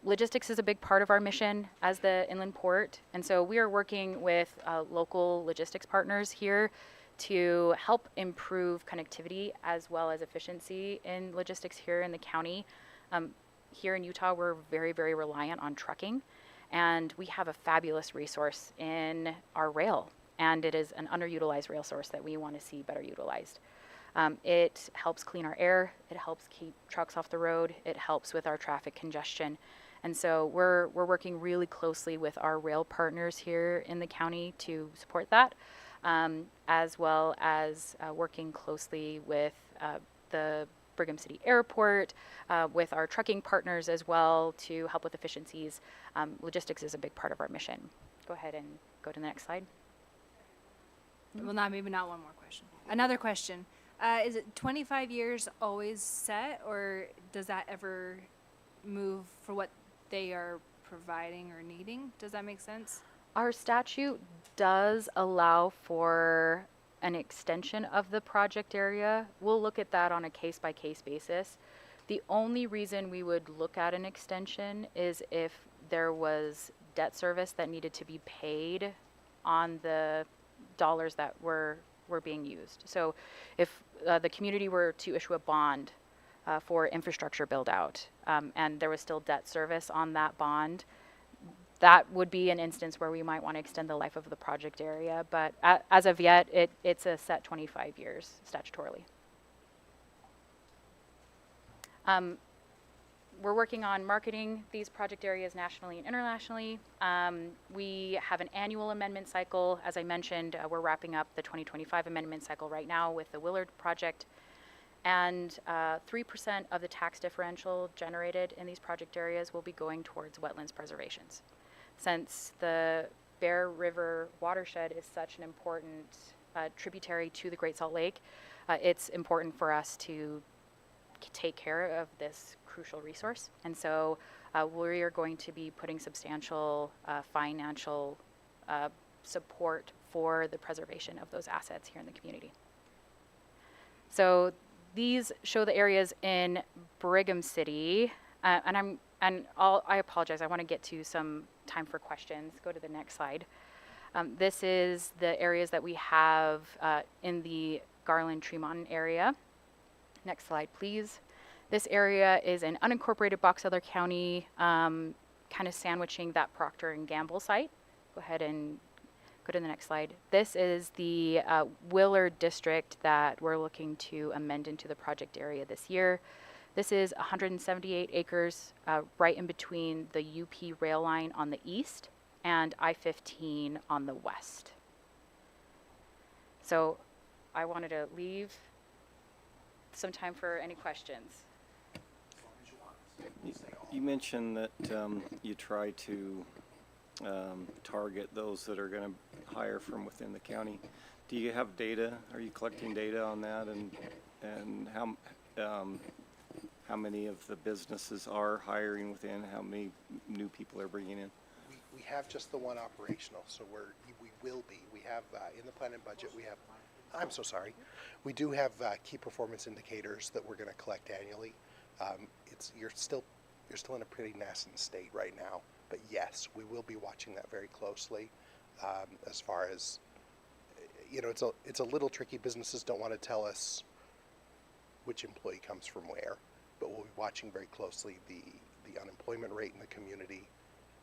Logistics is a big part of our mission as the inland port, and so we are working with local logistics partners here to help improve connectivity as well as efficiency in logistics here in the county. Here in Utah, we're very, very reliant on trucking, and we have a fabulous resource in our rail, and it is an underutilized rail source that we want to see better utilized. It helps clean our air, it helps keep trucks off the road, it helps with our traffic congestion. And so we're working really closely with our rail partners here in the county to support that, as well as working closely with the Brigham City Airport, with our trucking partners as well to help with efficiencies. Logistics is a big part of our mission. Go ahead and go to the next slide. Well, maybe not one more question. Another question. Is it 25 years always set, or does that ever move for what they are providing or needing? Does that make sense? Our statute does allow for an extension of the project area. We'll look at that on a case-by-case basis. The only reason we would look at an extension is if there was debt service that needed to be paid on the dollars that were being used. So if the community were to issue a bond for infrastructure build out, and there was still debt service on that bond, that would be an instance where we might want to extend the life of the project area. But as of yet, it's a set 25 years statutorily. We're working on marketing these project areas nationally and internationally. We have an annual amendment cycle. As I mentioned, we're wrapping up the 2025 amendment cycle right now with the Willard project. And 3% of the tax differential generated in these project areas will be going towards wetlands preservations. Since the Bear River watershed is such an important tributary to the Great Salt Lake, it's important for us to take care of this crucial resource. And so we are going to be putting substantial financial support for the preservation of those assets here in the community. So these show the areas in Brigham City, I apologize, I want to get to some time for questions. Go to the next slide. This is the areas that we have in the Garland Tremont area. Next slide, please. This area is an unincorporated Box Elder County, kind of sandwiching that Procter and Gamble site. Go ahead and go to the next slide. This is the Willard district that we're looking to amend into the project area this year. This is 178 acres right in between the UP rail line on the east and I-15 on the west. So I wanted to leave some time for any questions. You mentioned that you try to target those that are going to hire from within the county. Do you have data? Are you collecting data on that, and how many of the businesses are hiring within? How many new people are bringing in? We have just the one operational, so we will be. We have in the plan and budget. We have. I'm so sorry. We do have key performance indicators that we're going to collect annually. You're still in a pretty nascent state right now, but yes, we will be watching that very closely. As far as it's a little tricky. Businesses don't want to tell us which employee comes from where, but we'll be watching very closely the unemployment rate in the community,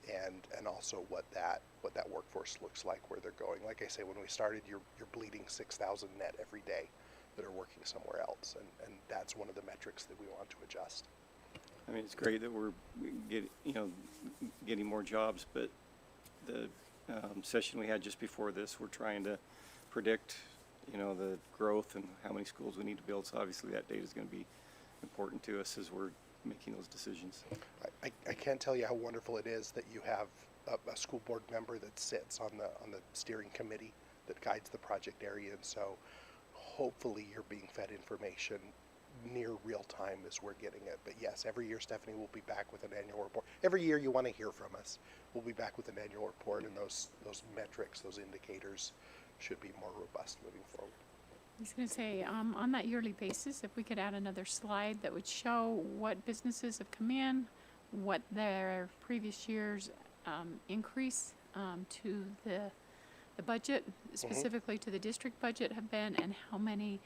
and also what that workforce looks like, where they're going. Like I say, when we started, you're bleeding 6,000 net every day that are working somewhere else, and that's one of the metrics that we want to adjust. I mean, it's great that we're getting more jobs, but the session we had just before this, we're trying to predict, the growth and how many schools we need to build. So obviously that data is going to be important to us as we're making those decisions. I can't tell you how wonderful it is that you have a school board member that sits on the steering committee that guides the project area, and so hopefully you're being fed information near real time as we're getting it. But yes, every year Stephanie will be back with an annual report. Every year you want to hear from us, we'll be back with an annual report, and those metrics, those indicators should be more robust moving forward. I was going to say, on that yearly basis, if we could add another slide that would show what businesses have come in, what their previous year's increase to the budget, specifically to the district budget, have been, and how many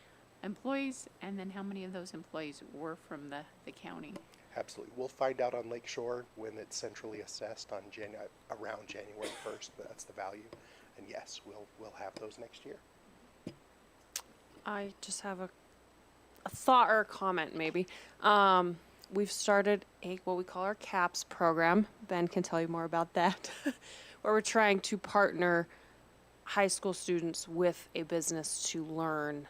employees, and then how many of those employees were from the county. Absolutely. We'll find out on Lakeshore when it's centrally assessed on around January 1st. That's the value. And yes, we'll have those next year. I just have a thought or a comment maybe. We've started what we call our CAPS program. Ben can tell you more about that. Where we're trying to partner high school students with a business to learn,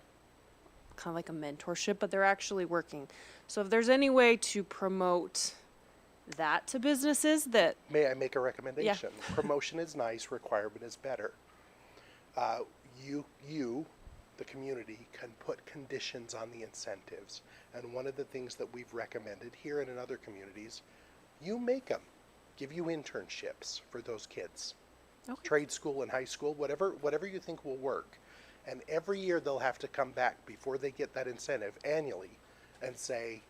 kind of like a mentorship, but they're actually working. So if there's any way to promote that to businesses that... May I make a recommendation? Yeah. Promotion is nice, requirement is better. You, the community, can put conditions on the incentives. And one of the things that we've recommended here and in other communities, you make them. Give you internships for those kids. Okay. Trade school and high school, whatever you think will work. And every year they'll have to come back before they get that incentive annually and say,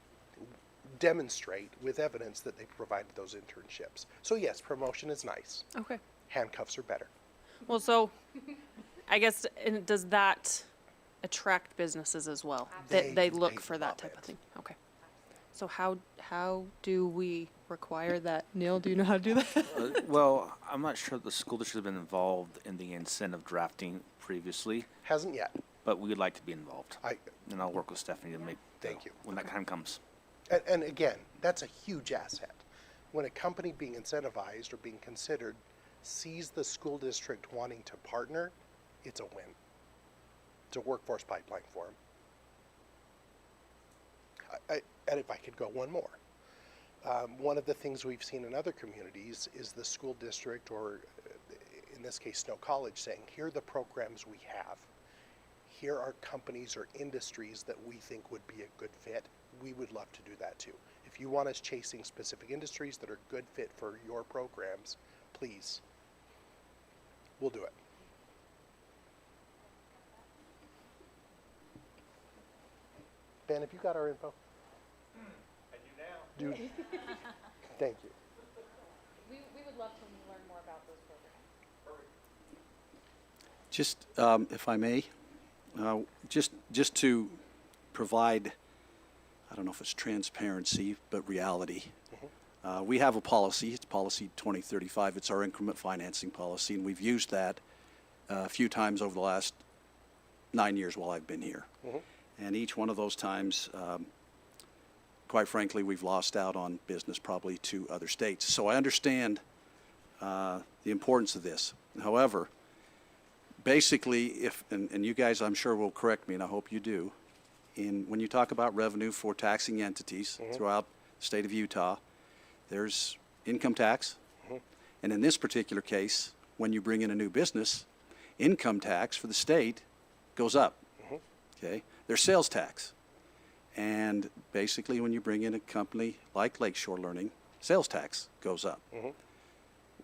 demonstrate with evidence that they provided those internships. So yes, promotion is nice. Okay. Handcuffs are better. Well, so I guess, does that attract businesses as well? They look for that type of thing. Okay. So how do we require that? Neil, do you know how to do that? Well, I'm not sure the school district has been involved in the incentive drafting previously. Hasn't yet. But we would like to be involved. And I'll work with Stephanie to make Thank you. When that time comes. And again, that's a huge asset. When a company being incentivized or being considered sees the school district wanting to partner, it's a win. It's a workforce pipeline for them. And if I could go one more. One of the things we've seen in other communities is the school district, or in this case Snow College, saying, here are the programs we have. Here are companies or industries that we think would be a good fit. We would love to do that too. If you want us chasing specific industries that are good fit for your programs, please, we'll do it. Ben, have you got our info? I do now. Thank you. We would love to learn more about those programs. Just, if I may, just to provide, I don't know if it's transparency, but reality. We have a policy. It's policy 2035. It's our increment financing policy, and we've used that a few times over the last 9 years while I've been here. And each one of those times, quite frankly, we've lost out on business probably to other states. So I understand the importance of this. However, basically, and you guys I'm sure will correct me, and I hope you do, when you talk about revenue for taxing entities throughout the state of Utah, there's income tax, and in this particular case, when you bring in a new business, income tax for the state goes up. Okay, there's sales tax, and basically when you bring in a company like Lakeshore Learning, sales tax goes up.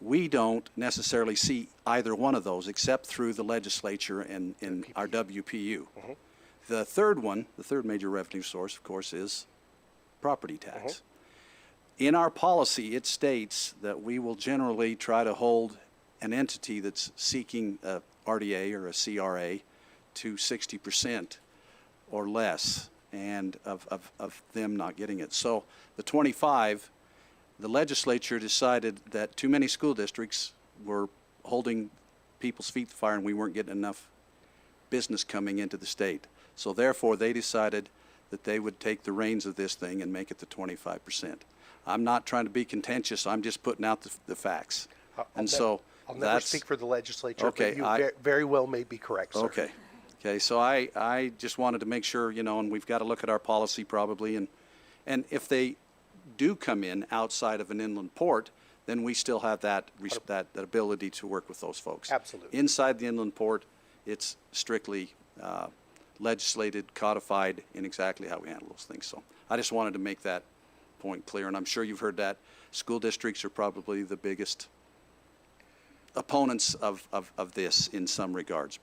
We don't necessarily see either one of those except through the legislature and in our WPU. The third one, the third major revenue source, of course, is property tax. In our policy, it states that we will generally try to hold an entity that's seeking a RDA or a CRA to 60% or less, and of them not getting it. So the 25, the legislature decided that too many school districts were holding people's feet to the fire and we weren't getting enough business coming into the state. So therefore they decided that they would take the reins of this thing and make it to 25%. I'm not trying to be contentious, I'm just putting out the facts. I'll never speak for the legislature, but you very well may be correct, sir. Okay, so I just wanted to make sure, and we've got to look at our policy probably, and if they do come in outside of an inland port, then we still have that ability to work with those folks. Absolutely. Inside the inland port, it's strictly legislated, codified in exactly how we handle those things. So I just wanted to make that point clear, and I'm sure you've heard that. School districts are probably the biggest opponents of this in some regards.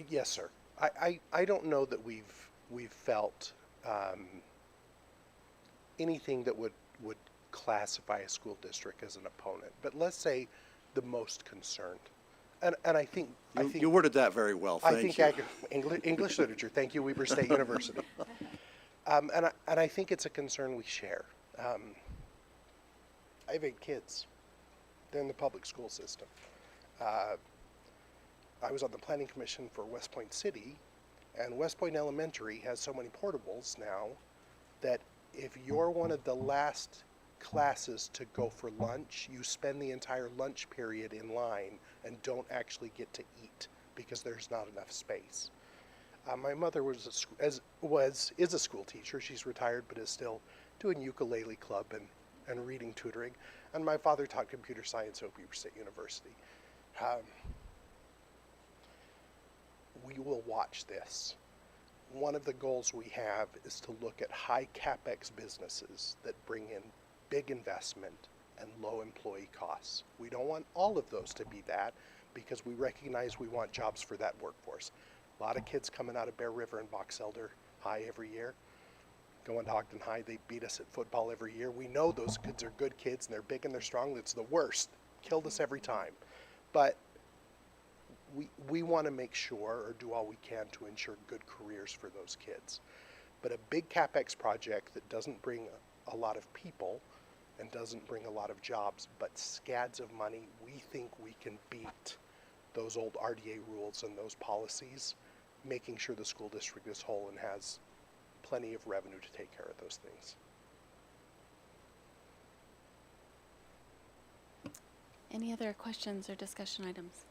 Yes, sir. I don't know that we've felt anything that would classify a school district as an opponent, but let's say the most concerned. And I think you worded that very well. Thank you. English literature. Thank you, Weber State University. And I think it's a concern we share. I have 8 kids. They're in the public school system. I was on the planning commission for West Point City, and West Point Elementary has so many portables now that if you're one of the last classes to go for lunch, you spend the entire lunch period in line and don't actually get to eat because there's not enough space. My mother is a school teacher. She's retired, but is still doing ukulele club and reading tutoring. And my father taught computer science at Weber State University. We will watch this. One of the goals we have is to look at high capex businesses that bring in big investment and low employee costs. We don't want all of those to be that because we recognize we want jobs for that workforce. A lot of kids coming out of Bear River and Box Elder High every year. Going to Ogden High, they beat us at football every year. We know those kids are good kids and they're big and they're strong. It's the worst. Killed us every time. But we want to make sure or do all we can to ensure good careers for those kids. But a big CapEx project that doesn't bring a lot of people and doesn't bring a lot of jobs, but scads of money, we think we can beat those old RDA rules and those policies, making sure the school district is whole and has plenty of revenue to take care of those things. Any other questions or discussion items?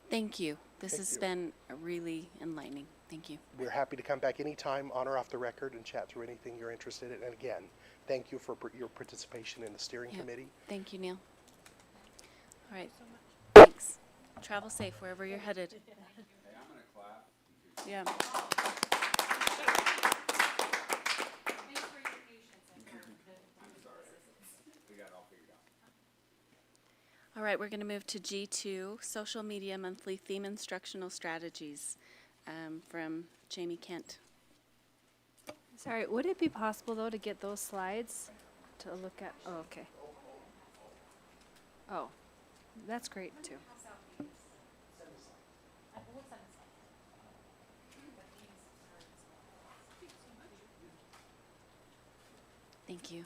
Thank you. This has you. been really enlightening. Thank you. We're happy to come back anytime, on or off the record, and chat through anything you're interested in. And again, thank you for your participation in the steering committee. Thank you, Neil. All right. Thanks. Travel safe wherever you're headed. Yeah. All right, we're going to move to G2, Social Media Monthly Theme Instructional Strategies, from Jamie Kent. Sorry, would it be possible though to get those slides to look at? Oh, okay. Oh, that's great too. Thank you.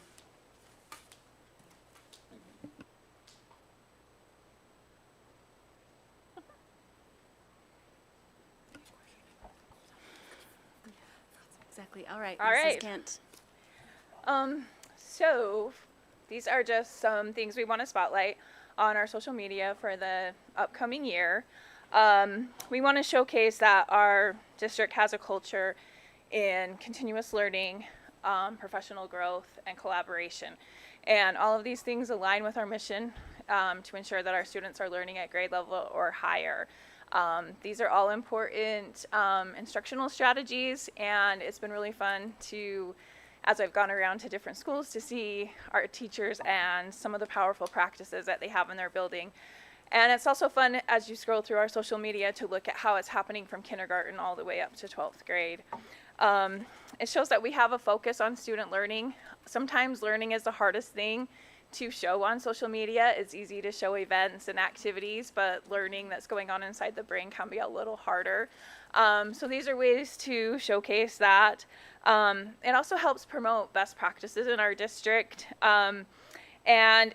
Exactly. All right. All Mrs. right. Kent. So these are just some things we want to spotlight on our social media for the upcoming year. We want to showcase that our district has a culture in continuous learning, professional growth, and collaboration. And all of these things align with our mission to ensure that our students are learning at grade level or higher. These are all important instructional strategies, and it's been really fun to, as I've gone around to different schools, to see our teachers and some of the powerful practices that they have in their building. And it's also fun as you scroll through our social media to look at how it's happening from kindergarten all the way up to 12th grade. It shows that we have a focus on student learning. Sometimes learning is the hardest thing to show on social media. It's easy to show events and activities, but learning that's going on inside the brain can be a little harder. So these are ways to showcase that. It also helps promote best practices in our district. And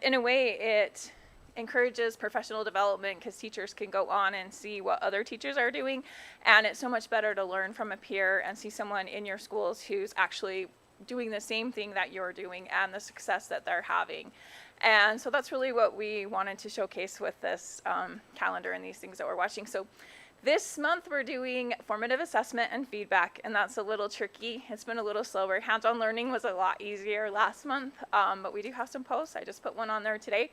in a way, it encourages professional development because teachers can go on and see what other teachers are doing. And it's so much better to learn from a peer and see someone in your schools who's actually doing the same thing that you're doing and the success that they're having. And so that's really what we wanted to showcase with this calendar and these things that we're watching. So this month we're doing formative assessment and feedback, and that's a little tricky. It's been a little slower. Hands-on learning was a lot easier last month, but we do have some posts. I just put one on there today.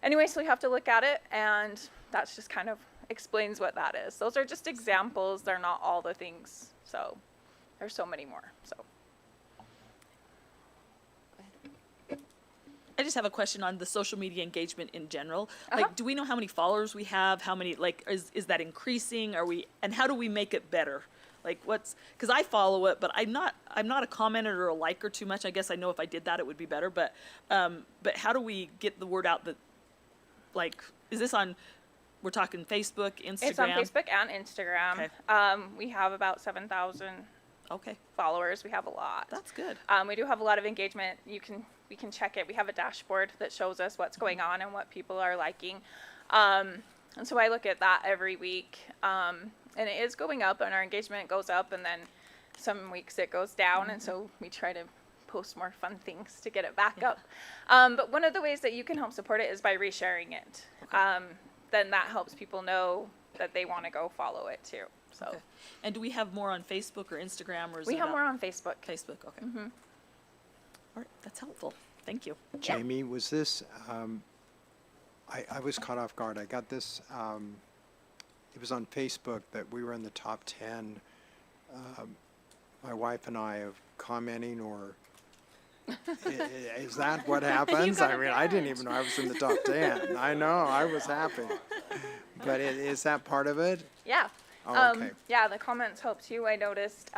Anyway, so we have to look at it, and that's just kind of explains what that is. Those are just examples. They're not all the things. So there's so many more. So. I just have a question on the social media engagement in general. Uh-huh. Like, do we know how many followers we have? How many, like, is that increasing? And how do we make it better? Like, because I follow it, but I'm not a commenter or a liker too much. I guess I know if I did that, it would be better. But how do we get the word out that, like, is this on, we're talking Facebook, Instagram? It's on Facebook and Instagram. Okay. We have about 7,000 followers. We have a lot. That's good. We do have a lot of engagement. We can check it. We have a dashboard that shows us what's going on and what people are liking. And so I look at that every week. And it is going up, and our engagement goes up, and then some weeks it goes down, and so we try to post more fun things to get it back up. But one of the ways that you can help support it is by resharing it. Then that helps people know that they want to go follow it too. So. Okay. And do we have more on Facebook or Instagram, or is We it have more on Facebook. Facebook, okay. Mm-hmm. All right, that's helpful. Thank you. Jamie, was this, I was caught off guard. I got this, it was on Facebook that we were in the top 10. My wife and I of commenting, or is that what happens? I mean, I didn't even know I was in the top 10. I know, I was happy. But is that part of it? Yeah. Oh, okay. Yeah, the comments help too. I noticed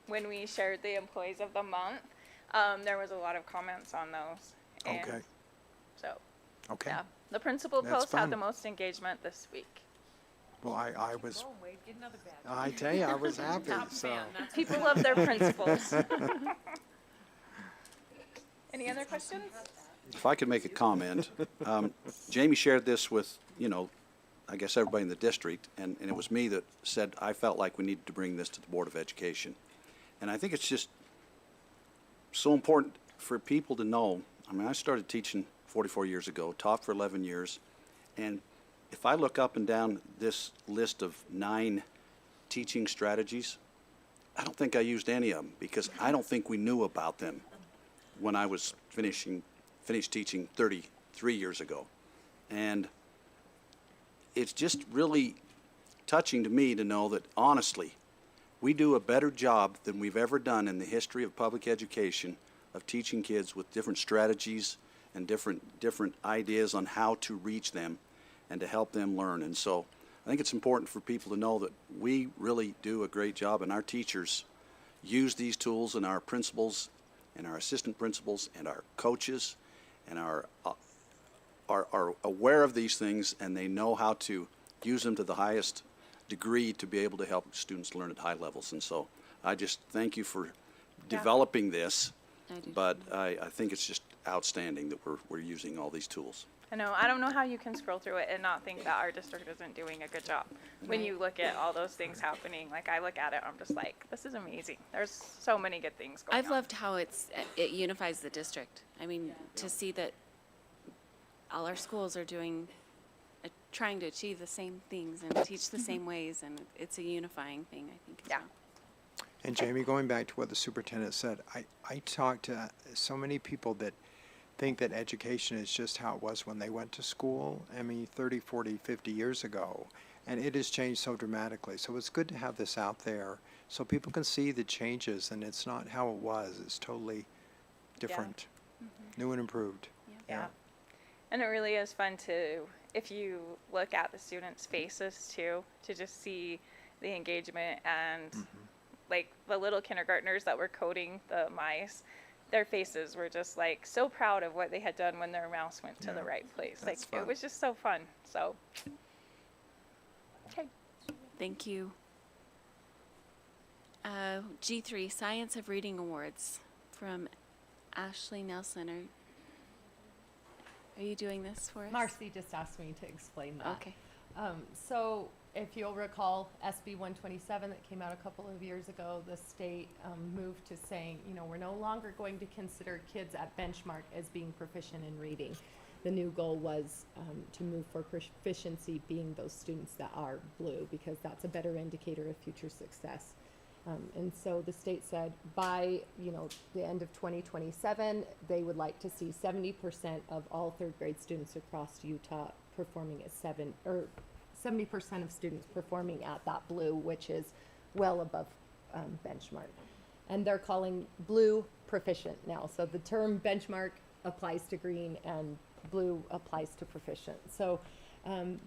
when we shared the employees of the month, there was a lot of comments on those. And Okay. So. Okay. Yeah. The principal That's post had fun. the most engagement this week. Well, I was, I tell you, I was happy, so. People love their principals. Any other questions? If I could make a comment, Jamie shared this with, I guess everybody in the district, and it was me that said I felt like we needed to bring this to the Board of Education. And I think it's just so important for people to know. I mean, I started teaching 44 years ago, taught for 11 years, and if I look up and down this list of 9 teaching strategies, I don't think I used any of them, because I don't think we knew about them when I was finished teaching 33 years ago. And it's just really touching to me to know that, honestly, we do a better job than we've ever done in the history of public education of teaching kids with different strategies and different ideas on how to reach them and to help them learn. And so I think it's important for people to know that we really do a great job, and our teachers use these tools, and our principals and our assistant principals and our coaches and are aware of these things, and they know how to use them to the highest degree to be able to help students learn at high levels. And so I just thank you for developing this, but I think it's just outstanding that we're using all these tools. I know. I don't know how you can scroll through it and not think that our district isn't doing a good job. When you look at all those things happening, like I look at it, I'm just like, this is amazing. There's so many good things going on. I've loved how it unifies the district. I mean, to see that all our schools are trying to achieve the same things and teach the same ways, and it's a unifying thing, I think. As well. And Jamie, going back to what the superintendent said, I talked to so many people that think that education is just how it was when they went to school. I mean, 30, 40, 50 years ago. And it has changed so dramatically. So it's good to have this out there so people can see the changes, and it's not how it was. It's totally different, new and improved. Yeah. And it really is fun to, if you look at the students' faces too, to just see the engagement and like the little kindergartners that were coding the mice, their faces were just like so proud of what they had done when their mouse went to the right place. Like it was just so fun. So, okay. Thank you. G3, Science of Reading Awards from Ashley Nelson. Are you doing this for us? Marcy just asked me to explain that. Okay. So if you'll recall, SB 127 that came out a couple of years ago, the state moved to saying, we're no longer going to consider kids at benchmark as being proficient in reading. The new goal was to move for proficiency being those students that are blue, because that's a better indicator of future success. And so the state said by the end of 2027, they would like to see 70% of all third grade students across Utah performing at 70% of students performing at that blue, which is well above benchmark. And they're calling blue proficient now. So the term benchmark applies to green and blue applies to proficient. So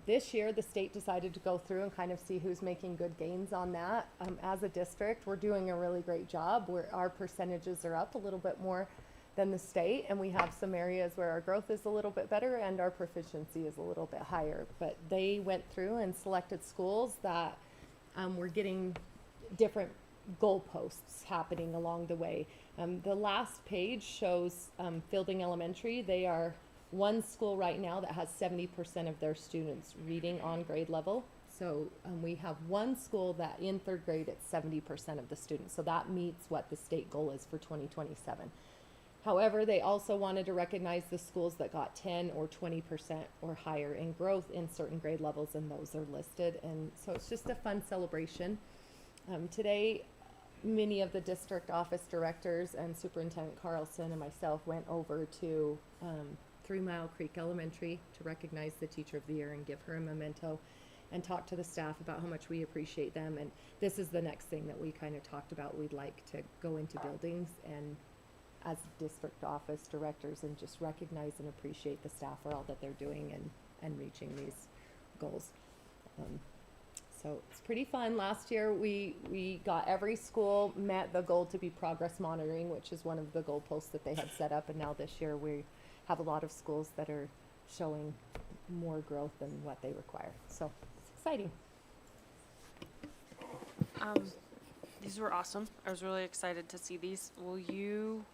this year the state decided to go through and kind of see who's making good gains on that. As a district, we're doing a really great job. Our percentages are up a little bit more than the state, and we have some areas where our growth is a little bit better and our proficiency is a little bit higher. But they went through and selected schools that were getting different goalposts happening along the way. The last page shows Fielding Elementary. They are one school right now that has 70% of their students reading on grade level. So we have one school that in third grade it's 70% of the students. So that meets what the state goal is for 2027. However, they also wanted to recognize the schools that got 10 or 20% or higher in growth in certain grade levels, and those are listed. And so it's just a fun celebration. Today, many of the district office directors and Superintendent Carlson and myself went over to 3 Mile Creek Elementary to recognize the Teacher of the Year and give her a memento and talk to the staff about how much we appreciate them. And this is the next thing that we kind of talked about. We'd like to go into buildings and as district office directors and just recognize and appreciate the staff for all that they're doing and reaching these goals. So it's pretty fun. Last year we got every school met the goal to be progress monitoring, which is one of the goalposts that they had set up, and now this year we have a lot of schools that are showing more growth than what they require. So it's exciting. These were awesome. I was really excited to see these. Will you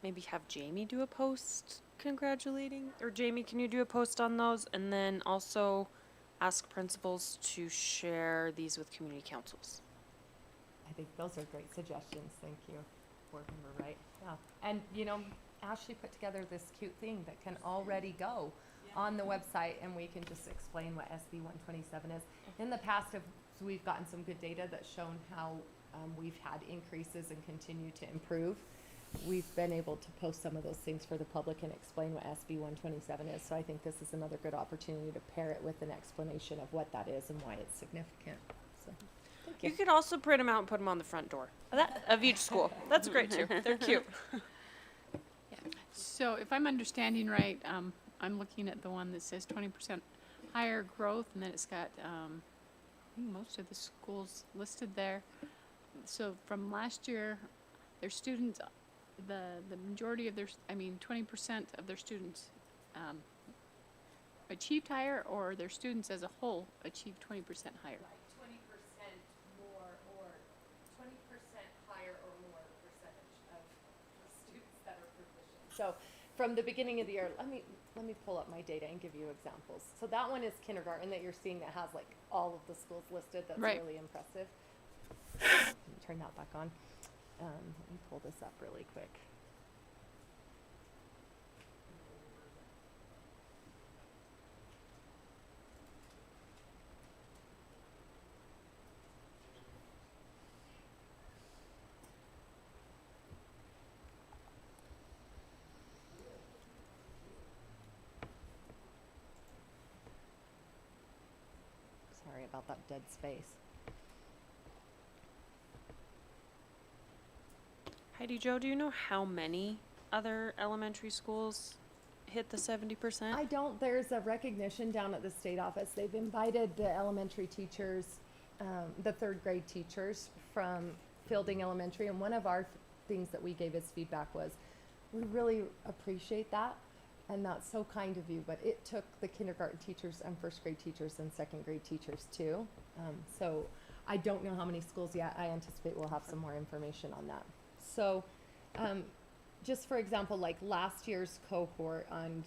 maybe have Jamie do a post congratulating? Or Jamie, can you do a post on those? And then also ask principals to share these with community councils. I think those are great suggestions. Thank you, board member Wright. Yeah, and you know, Ashley put together this cute thing that can already go on the website, and we can just explain what SB 127 is. In the past, we've gotten some good data that's shown how we've had increases and continue to improve. We've been able to post some of those things for the public and explain what SB 127 is. So I think this is another good opportunity to pair it with an explanation of what that is and why it's significant. So, thank you. You could also print them out and put them on the front door of each school. That's great too. They're cute. So if I'm understanding right, I'm looking at the one that says 20% higher growth, and then it's got I think most of the schools listed there. So from last year, their students, the majority of their, 20% of their students achieved higher, or their students as a whole achieved 20% higher? Like 20% more or 20% higher or more percentage of students that are proficient. So from the beginning of the year, let me pull up my data and give you examples. So that one is kindergarten that you're seeing that has like all of the schools listed. That's right. Really impressive. Let me turn that back on. Let me pull this up really quick. Sorry about that dead space. Heidi Jo, do you know how many other elementary schools hit the 70%? I don't. There's a recognition down at the state office. They've invited the elementary teachers, the third grade teachers from Fielding Elementary, and one of our things that we gave as feedback was, we really appreciate that, and that's so kind of you, but it took the kindergarten teachers and first grade teachers and second grade teachers too. So I don't know how many schools yet. I anticipate we'll have some more information on that. So just for example, like last year's cohort on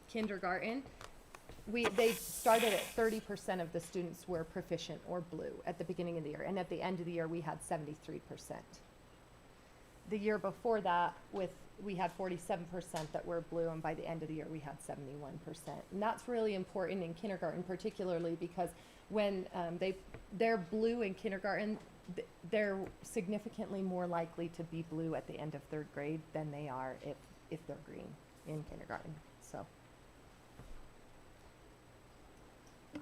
kindergarten, they started at 30% of the students were proficient or blue at the beginning of the year, and at the end of the year we had 73%. The year before that, we had 47% that were blue, and by the end of the year we had 71%. And that's really important in kindergarten, particularly because when they're blue in kindergarten, they're significantly more likely to be blue at the end of third grade than they are if they're green in kindergarten. So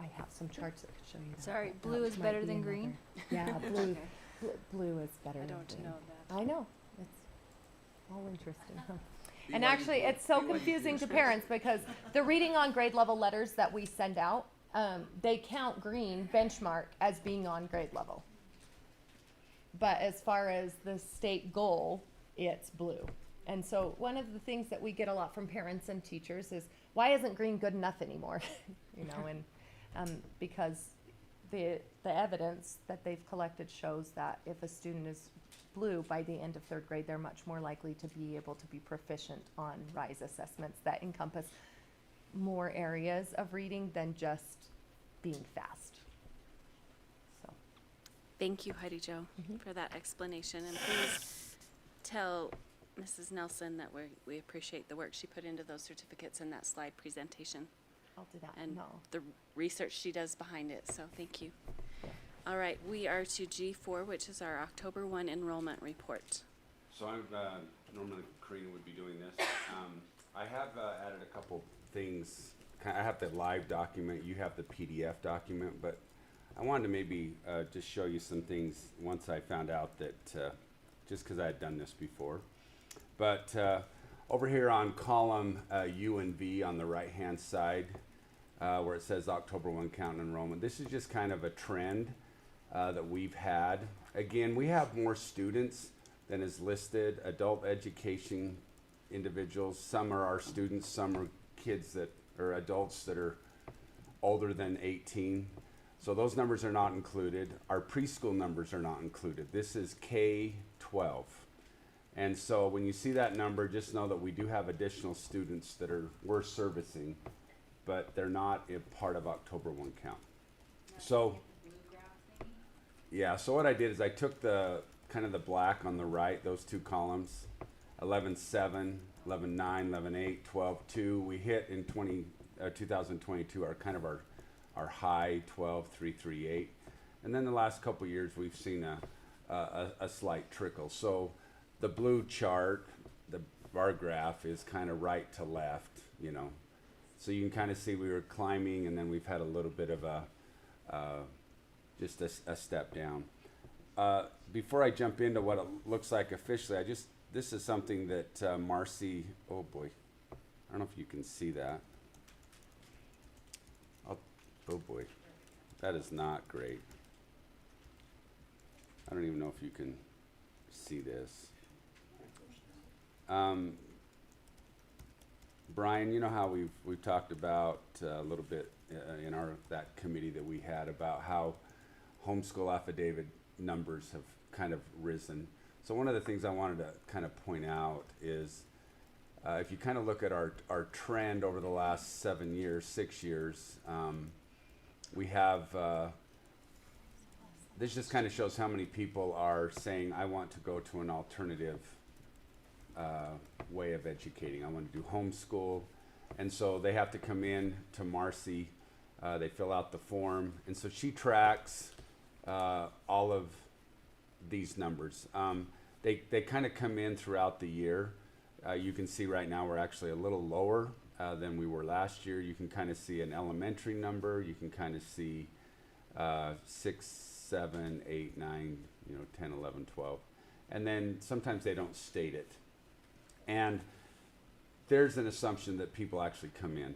I have some charts that could show you that. Sorry, but blue that is might better be than another- green? Yeah, blue, Okay. blue is better I than don't green. know that. I know, it's all interesting, huh? And actually, it's so confusing to parents because the reading on grade level letters that we send out, they count green benchmark as being on grade level. But as far as the state goal, it's blue. And so one of the things that we get a lot from parents and teachers is, why isn't green good enough anymore? You know, and because the evidence that they've collected shows that if a student is blue by the end of third grade, they're much more likely to be able to be proficient on RISE assessments that encompass more areas of reading than just being fast. So, Thank you, Heidi Jo, for that explanation. And please tell Mrs. Nelson that we appreciate the work she put into those certificates and that slide presentation. I'll do that. And No. the research she does behind it. So thank you. All right, we are to G4, which is our October 1 enrollment report. So I'm, normally Karina would be doing this. I have added a couple things. I have the live document, you have the PDF document, but I wanted to maybe just show you some things once I found out that, just because I had done this before. But over here on column U and V on the right-hand side, where it says October 1 count and enrollment, this is just kind of a trend that we've had. Again, we have more students than is listed, adult education individuals. Some are our students, some are kids that are adults that are older than 18. So those numbers are not included. Our preschool numbers are not included. This is K-12. And so when you see that number, just know that we do have additional students that we're servicing, but they're not a part of October 1 count. So, yeah, so what I did is I took the kind of the black on the right, those two columns, 11.7, 11.9, 11.8, 12.2. We hit in 2022 our high 12.338. And then the last couple of years we've seen a slight trickle. So the blue chart, the bar graph is kind of right to left, you know. So you can kind of see we were climbing and then we've had a little bit of just a step down. Before I jump into what it looks like officially, this is something that Marcy, oh boy, I don't know if you can see that. Oh boy, that is not great. I don't even know if you can see this. Brian, you know how we've talked about a little bit in that committee that we had about how homeschool affidavit numbers have kind of risen. So one of the things I wanted to kind of point out is if you kind of look at our trend over the last 6 years, we have, this just kind of shows how many people are saying, I want to go to an alternative way of educating. I want to do homeschool. And so they have to come in to Marcy, they fill out the form. And so she tracks all of these numbers. They kind of come in throughout the year. You can see right now we're actually a little lower than we were last year. You can kind of see an elementary number. You can kind of see 6, 7, 8, 9, 10, 11, 12. And then sometimes they don't state it. And there's an assumption that people actually come in.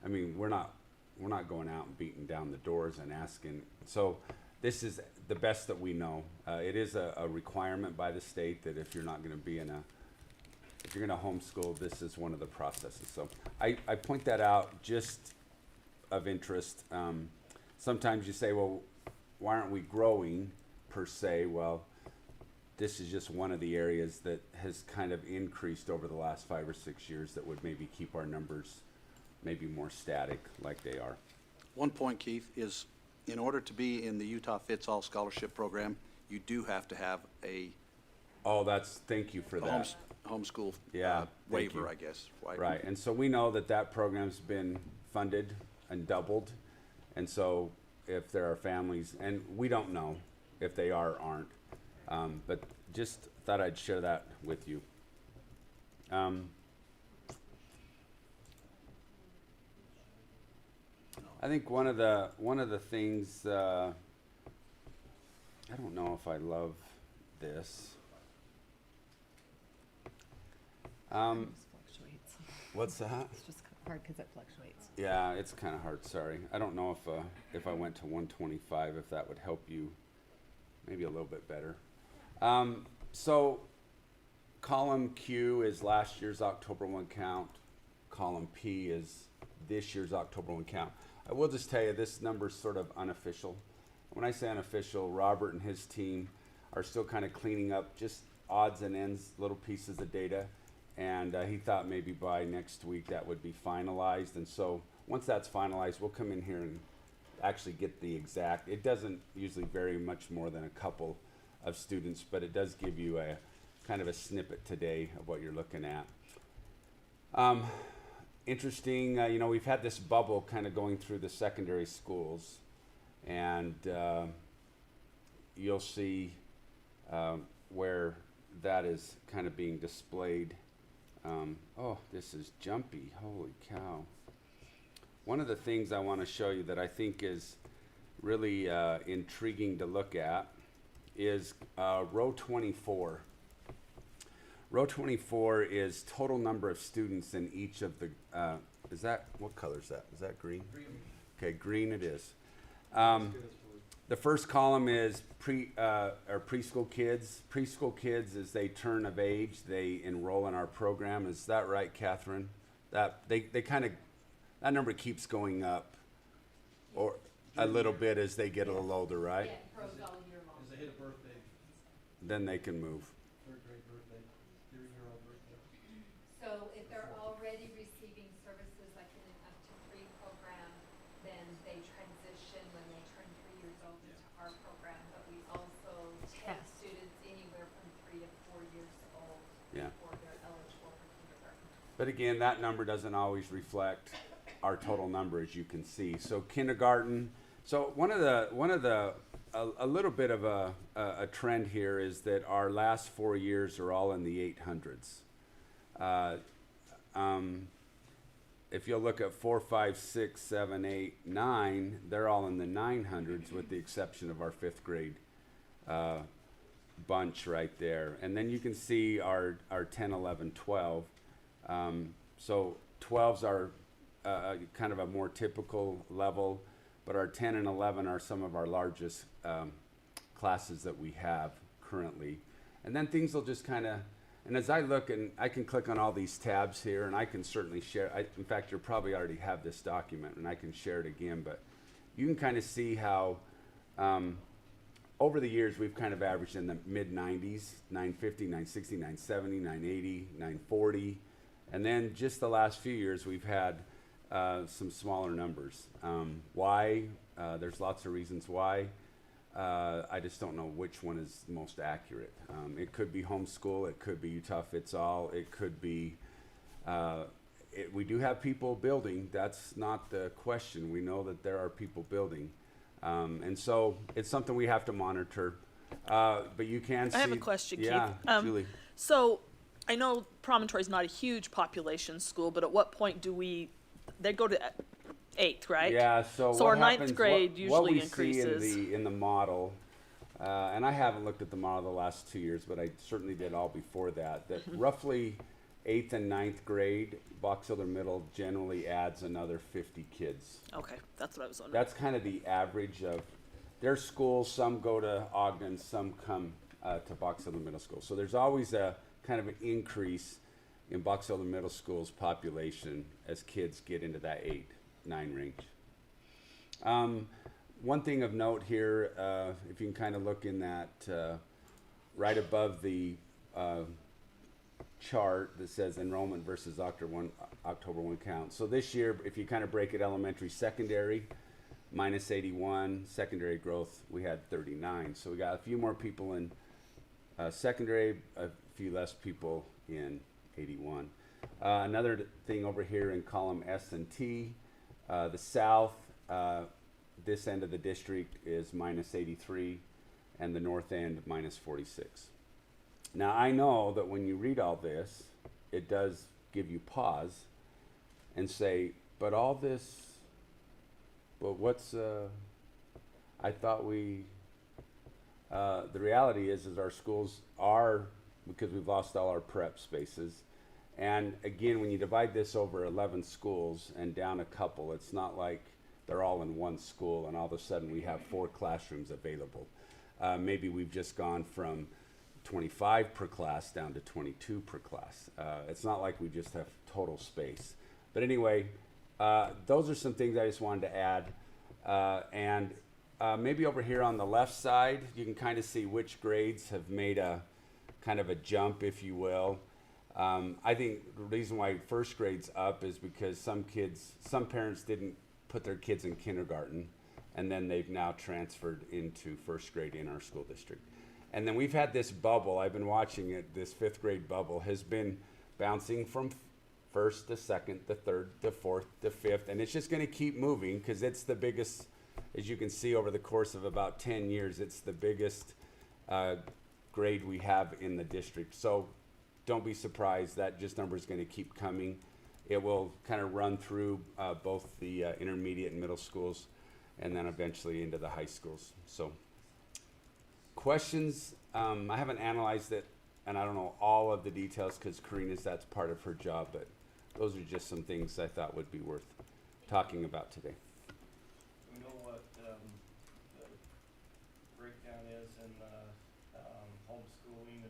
I mean, we're not going out and beating down the doors and asking. So this is the best that we know. It is a requirement by the state that if you're not going to be if you're going to homeschool, this is one of the processes. So I point that out just of interest. Sometimes you say, well, why aren't we growing per se? Well, this is just one of the areas that has kind of increased over the last 5 or 6 years that would maybe keep our numbers maybe more static like they are. One point, Keith, is in order to be in the Utah Fits All Scholarship Program, you do have to have a thank you for that. Homeschool you. waiver, I guess. Right, and so we know that program's been funded and doubled. And so if there are families, and we don't know if they are or aren't, but just thought I'd share that with you. I think one of the things, I don't know if I love this. Fluctuates. What's that? It's just hard because it fluctuates. Yeah, it's kind of hard, sorry. I don't know if I went to 125, if that would help you maybe a little bit better. So column Q is last year's October 1 count. Column P is this year's October 1 count. I will just tell you, this number's sort of unofficial. When I say unofficial, Robert and his team are still kind of cleaning up just odds and ends, little pieces of data. And he thought maybe by next week that would be finalized. And so once that's finalized, we'll come in here and actually get the exact. It doesn't usually vary much more than a couple of students, but it does give you a kind of a snippet today of what you're looking at. Interesting, you know, we've had this bubble kind of going through the secondary schools, and you'll see where that is kind of being displayed. Oh, this is jumpy, holy cow. One of the things I want to show you that I think is really intriguing to look at is row 24. Row 24 is total number of students in each of the, is that, what color is that? Is that green? Green. Okay, green it is. The first column is preschool kids. Preschool kids, as they turn of age, they enroll in our program. Is that right, Catherine? That they kind of, that number keeps going up, or a little bit as they get a little older, right? Yeah, grows all year long. As they hit a birthday, Then they can move. third grade birthday, 3-year-old birthday. So if they're already receiving services like in an up to 3 program, then they transition when they turn 3 years old into our program. But we also take students anywhere from 3 to 4 years old Yeah. before they're eligible for kindergarten. But again, that number doesn't always reflect our total number, as you can see. So kindergarten. So one of the a little bit of a trend here is that our last 4 years are all in the 800s. If you'll look at 4, 5, 6, 7, 8, 9, they're all in the 900s with the exception of our 5th grade bunch right there. And then you can see our 10, 11, 12. So 12s are kind of a more typical level, but our 10 and 11 are some of our largest classes that we have currently. And then things will just kind of, and as I look, and I can click on all these tabs here, and I can certainly share, in fact, you probably already have this document, and I can share it again, but you can kind of see how over the years we've kind of averaged in the mid-90s, 950, 960, 970, 980, 940, and then just the last few years we've had some smaller numbers. Why? There's lots of reasons why. I just don't know which one is most accurate. It could be homeschool, it could be Utah Fits All, it could be, we do have people building, that's not the question. We know that there are people building. And so it's something we have to monitor. But you can see. I have a question, yeah, Keith. Julie. So I know Promontory is not a huge population school, but at what point do they go to 8th, right? Yeah, so our what 9th happens, grade what usually we increases. See in the model, and I haven't looked at the model the last 2 years, but I certainly did all before that, that roughly 8th and 9th grade, Box Elder Middle generally adds another 50 kids. Okay, that's what I was wondering. That's kind of the average of their schools. Some go to Ogden, some come to Box Elder Middle School. So there's always a kind of an increase in Box Elder Middle School's population as kids get into that 8, 9 range. One thing of note here, if you can kind of look in that right above the chart that says enrollment versus October 1 count. So this year, if you kind of break it elementary, secondary, minus 81, secondary growth, we had 39. So we got a few more people in secondary, a few less people in 81. Another thing over here in column S and T, the south, this end of the district is minus 83, and the north end minus 46. Now I know that when you read all this, it does give you pause and say, but all this But I thought the reality is our schools are, because we've lost all our prep spaces. And again, when you divide this over 11 schools and down a couple, it's not like they're all in one school and all of a sudden we have 4 classrooms available. Maybe we've just gone from 25 per class down to 22 per class. It's not like we just have total space. But anyway, those are some things I just wanted to add. Maybe over here on the left side, you can kind of see which grades have made a kind of a jump, if you will. I think the reason why first grade's up is because some parents didn't put their kids in kindergarten, and then they've now transferred into first grade in our school district. And then we've had this bubble, I've been watching it, this 5th grade bubble has been bouncing from first to second to third to fourth to fifth, and it's just going to keep moving because it's the biggest, as you can see over the course of about 10 years, it's the biggest grade we have in the district. So don't be surprised, that just number is going to keep coming. It will kind of run through both the intermediate and middle schools and then eventually into the high schools. So questions, I haven't analyzed it and I don't know all of the details because that's part of her job, but those are just some things I thought would be worth talking about today. We know what the breakdown is in homeschooling.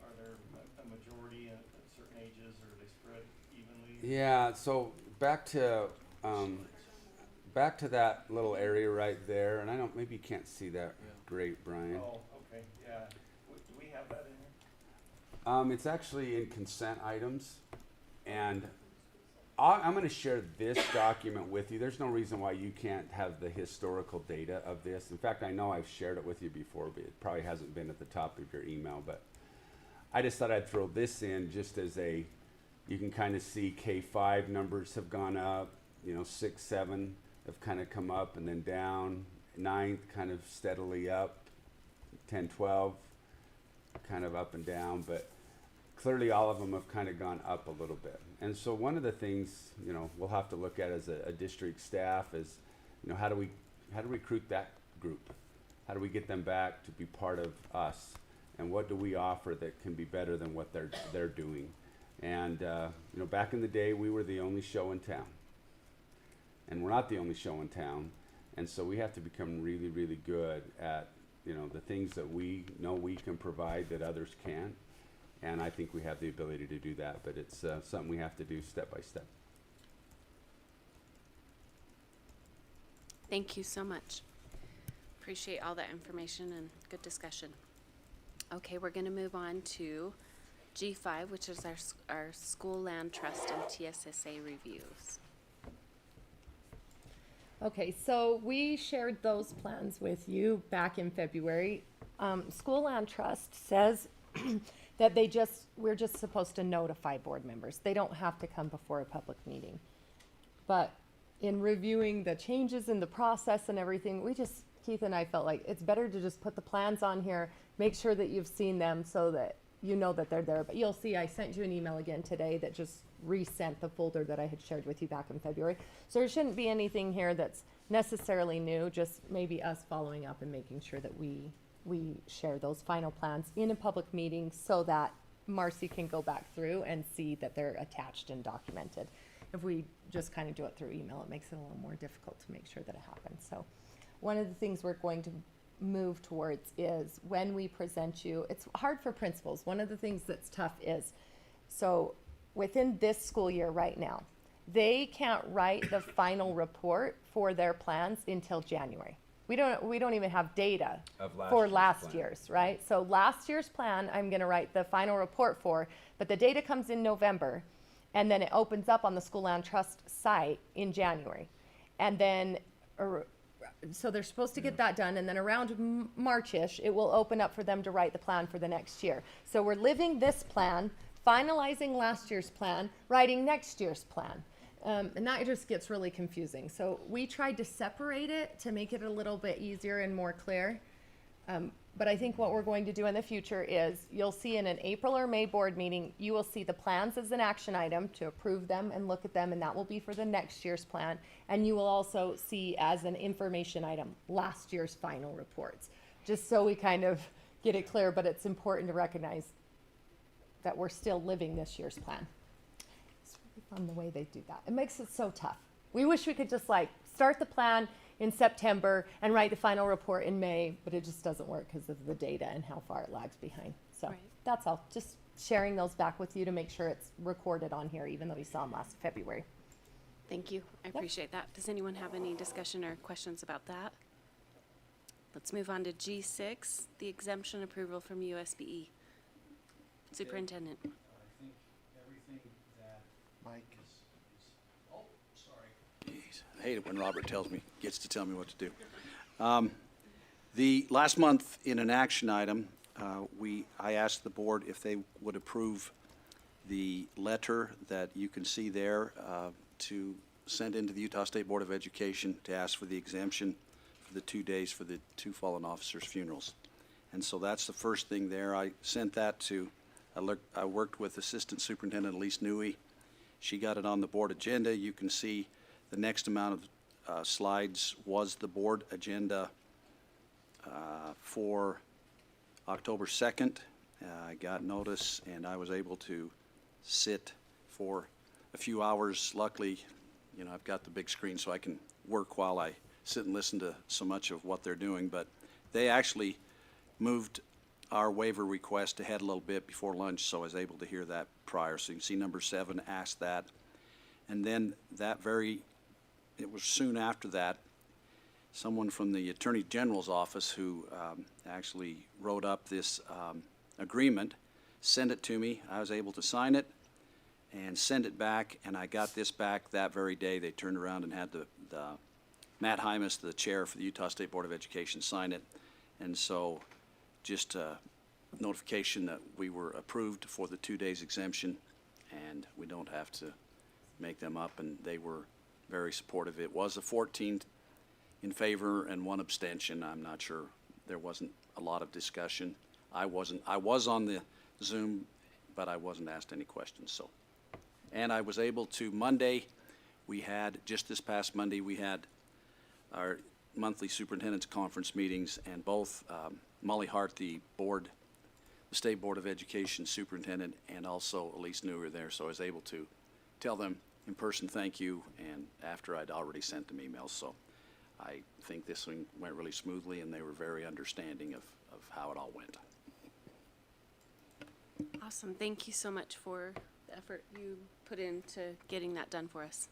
Are there a majority at certain ages, or are they spread evenly? Yeah, so back to that little area right there, and I don't, maybe you can't see that great, Brian. Oh, okay, yeah. Do we have that in here? It's actually in consent items, and I'm going to share this document with you. There's no reason why you can't have the historical data of this. In fact, I know I've shared it with you before, but it probably hasn't been at the top of your email. But I just thought I'd throw this in just as you can kind of see K-5 numbers have gone up, 6, 7 have kind of come up and then down, 9th kind of steadily up, 10, 12 kind of up and down, but clearly all of them have kind of gone up a little bit. And so one of the things, we'll have to look at as a district staff is, how do we recruit that group? How do we get them back to be part of us? And what do we offer that can be better than what they're doing? And, back in the day, we were the only show in town. And we're not the only show in town. And so we have to become really, really good at, the things that we know we can provide that others can't. And I think we have the ability to do that, but it's something we have to do step by step. Thank you so much. Appreciate all that information and good discussion. Okay, we're going to move on to G5, which is our school land trust and TSSA reviews. Okay, so we shared those plans with you back in February. School Land Trust says that we're just supposed to notify board members. They don't have to come before a public meeting. But in reviewing the changes in the process and everything, Keith and I felt like it's better to just put the plans on here, make sure that you've seen them so that you know that they're there. But you'll see I sent you an email again today that just resent the folder that I had shared with you back in February. So there shouldn't be anything here that's necessarily new, just maybe us following up and making sure that we share those final plans in a public meeting so that Marcy can go back through and see that they're attached and documented. If we just kind of do it through email, it makes it a little more difficult to make sure that it happens. So one of the things we're going to move towards is when we present you, it's hard for principals. One of the things that's tough is, so within this school year right now, they can't write the final report for their plans until January. We don't even have data for last year's, right? So last year's plan, I'm going to write the final report for, but the data comes in November, and then it opens up on the School Land Trust site in January. And then, so they're supposed to get that done, and then around March-ish, it will open up for them to write the plan for the next year. So we're living this plan, finalizing last year's plan, writing next year's plan. And that just gets really confusing. So we tried to separate it to make it a little bit easier and more clear. But I think what we're going to do in the future is you'll see in an April or May board meeting, you will see the plans as an action item to approve them and look at them, and that will be for the next year's plan. And you will also see as an information item last year's final reports, just so we kind of get it clear. But it's important to recognize that we're still living this year's plan. It's really fun the way they do that. It makes it so tough. We wish we could just like start the plan in September and write the final report in May, but it just doesn't work because of the data and how far it lags behind. So that's all. Just sharing those back with you to make sure it's recorded on here, even though we saw them last February. Thank you. I appreciate that. Does anyone have any discussion or questions about that? Let's move on to G6, the exemption approval from USBE. Superintendent. I think everything that Mike is oh, sorry. Jeez, I hate it when Robert gets to tell me what to do. The last month in an action item, I asked the board if they would approve the letter that you can see there to send into the Utah State Board of Education to ask for the exemption for the 2 days for the 2 fallen officers' funerals. And so that's the first thing there. I sent that to, I worked with Assistant Superintendent Elise Newey. She got it on the board agenda. You can see the next amount of slides was the board agenda for October 2nd. I got notice and I was able to sit for a few hours. Luckily, you know, I've got the big screen so I can work while I sit and listen to so much of what they're doing. But they actually moved our waiver request ahead a little bit before lunch, so I was able to hear that prior. So you can see number 7 asked that. And then it was soon after that, someone from the Attorney General's office who actually wrote up this agreement, sent it to me. I was able to sign it and send it back, and I got this back that very day. They turned around and had the Matt Hymas, the chair for the Utah State Board of Education, sign it. And so just notification that we were approved for the 2 days exemption, and we don't have to make them up, and they were very supportive. It was a 14 in favor and 1 abstention. I'm not sure, there wasn't a lot of discussion. I was on the Zoom, but I wasn't asked any questions. So, and I was able to, Monday, just this past Monday, we had our monthly superintendent's conference meetings, and both Molly Hart, the State Board of Education superintendent, and also Elise New were there, so I was able to tell them in person thank you, and after I'd already sent them emails. So I think this thing went really smoothly, and they were very understanding of how it all went. Awesome. Thank you so much for the effort you put into getting that done for us,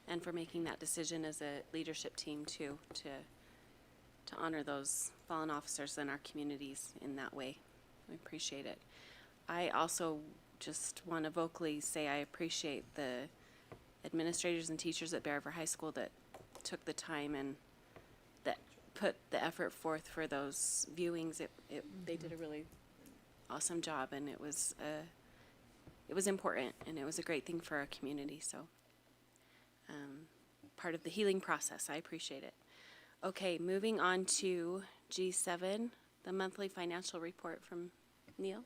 and for making that decision as a leadership team too, to honor those fallen officers in our communities in that way. We appreciate it. I also just want to vocally say I appreciate the administrators and teachers at Bear River High School that took the time and that put the effort forth for those viewings. They did a really awesome job, and it was important, and it was a great thing for our community. So part of the healing process. I appreciate it. Okay, moving on to G7, the monthly financial report from Neil.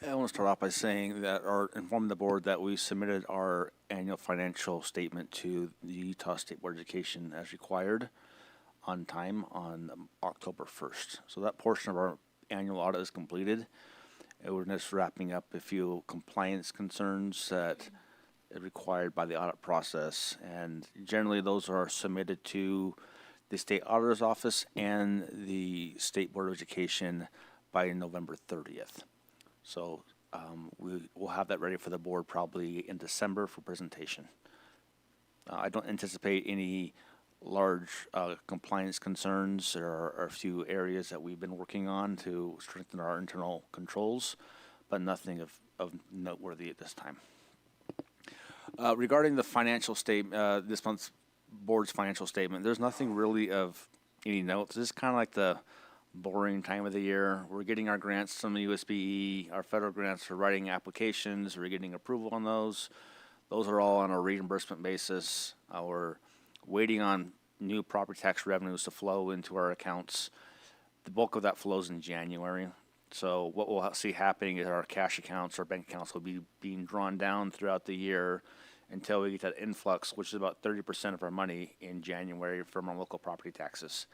I want to start off by saying that, or inform the board that we submitted our annual financial statement to the Utah State Board of Education as required on time on October 1st. So that portion of our annual audit is completed. And we're just wrapping up a few compliance concerns that are required by the audit process. And generally those are submitted to the State Auditor's Office and the State Board of Education by November 30th. So we will have that ready for the board probably in December for presentation. I don't anticipate any large compliance concerns. There are a few areas that we've been working on to strengthen our internal controls, but nothing of noteworthy at this time. Regarding the financial statement, this month's board's financial statement, there's nothing really of any notes. This is kind of like the boring time of the year. We're getting our grants from the USBE, our federal grants for writing applications. We're getting approval on those. Those are all on a reimbursement basis. We're waiting on new property tax revenues to flow into our accounts. The bulk of that flows in January. So what we'll see happening is our cash accounts, our bank accounts will be being drawn down throughout the year until we get that influx, which is about 30% of our money in January from our local property taxes.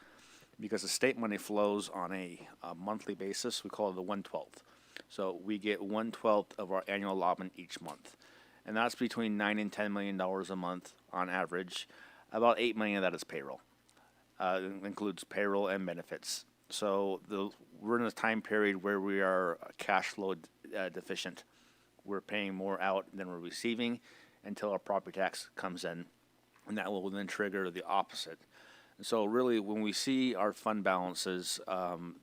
Because the state money flows on a monthly basis, we call it the 1/12. So we get 1/12 of our annual allotment each month. And that's between $9 and $10 million a month on average. About $8 million of that is payroll. It includes payroll and benefits. So we're in a time period where we are cash flow deficient. We're paying more out than we're receiving until our property tax comes in, and that will then trigger the opposite. And so really, when we see our fund balances,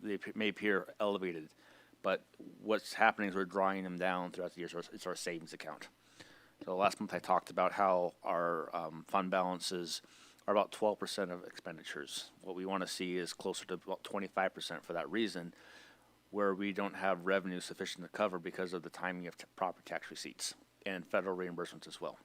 they may appear elevated, but what's happening is we're drawing them down throughout the year. So it's our savings account. So last month I talked about how our fund balances are about 12% of expenditures. What we want to see is closer to about 25% for that reason, where we don't have revenue sufficient to cover because of the timing of property tax receipts and federal reimbursements as well.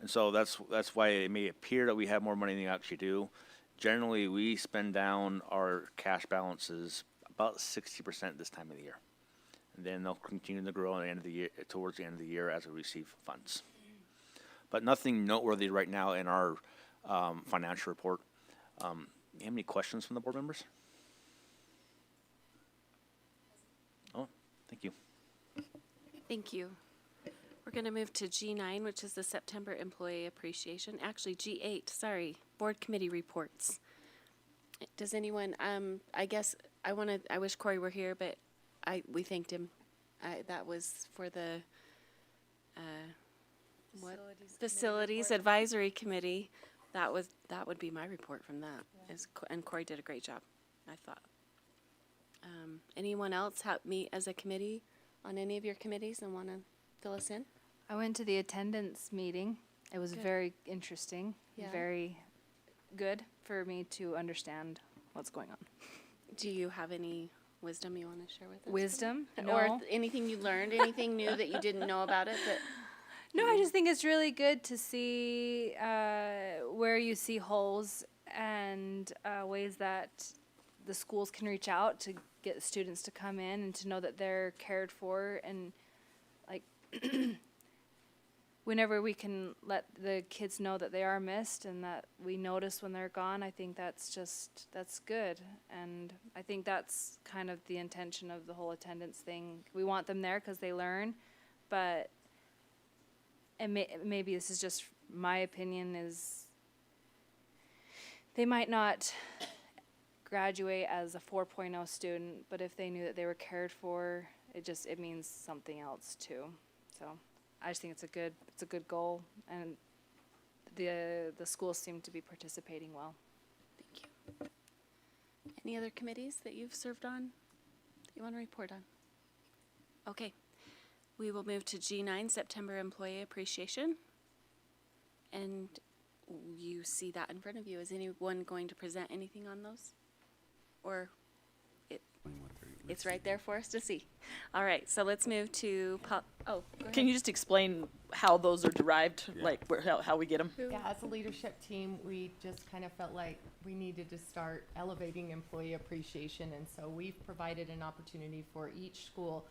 And so that's why it may appear that we have more money than we actually do. Generally, we spend down our cash balances about 60% this time of the year. And then they'll continue to grow at the end of the year, towards the end of the year as we receive funds. But nothing noteworthy right now in our financial report. You have any questions from the board members? Oh, thank you. Thank you. We're going to move to G9, which is the September Employee Appreciation. Actually, G8, sorry, Board Committee Reports. Does anyone, I guess, I wish Corey were here, but we thanked him. That was for the Facilities Advisory Committee. That would be my report from that. Yeah. And Corey did a great job, I thought. Anyone else meet as a committee on any of your committees and want to fill us in? I went to the attendance meeting. It was Good. very interesting, Yeah. very good for me to understand what's going on. Do you have any wisdom you want to share with us? Wisdom? Or No. anything you learned, anything new that you didn't know about it? No, I just think it's really good to see where you see holes and ways that the schools can reach out to get students to come in and to know that they're cared for, and like whenever we can let the kids know that they are missed and that we notice when they're gone, I think that's good. And I think that's kind of the intention of the whole attendance thing. We want them there because they learn, but maybe this is just my opinion, is they might not graduate as a 4.0 student, but if they knew that they were cared for, it means something else too. So I just think it's a good goal, and the schools seem to be participating well. Thank you. Any other committees that you've served on that you want to report on? Okay. We will move to G9, September Employee Appreciation. And you see that in front of you. Is anyone going to present anything on those? Or it's right there for us to see. All right, so let's move to, go ahead. Can you just explain how those are derived, like how we get them? Yeah, as a leadership team, we just kind of felt like we needed to start elevating employee appreciation, and so we've provided an opportunity for each school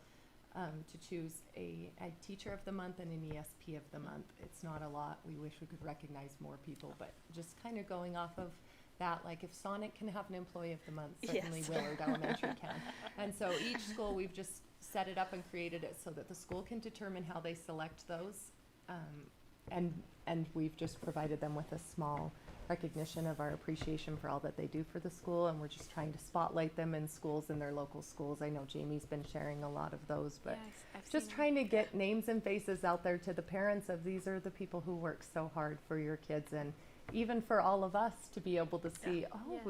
to choose a teacher of the month and an ESP of the month. It's not a lot. We wish we could recognize more people, but just kind of going off of that, like if Sonic can have an employee of the month, certainly Yes. Willard Elementary can. And so each school, we've just set it up and created it so that the school can determine how they select those. And we've just provided them with a small recognition of our appreciation for all that they do for the school, and we're just trying to spotlight them in schools, in their local schools. I know Jamie's been sharing a lot of those, but Yeah, I've just seen trying to get names and faces out there to the parents of these are the people who work so hard for your kids, and even for all of us to be able to see,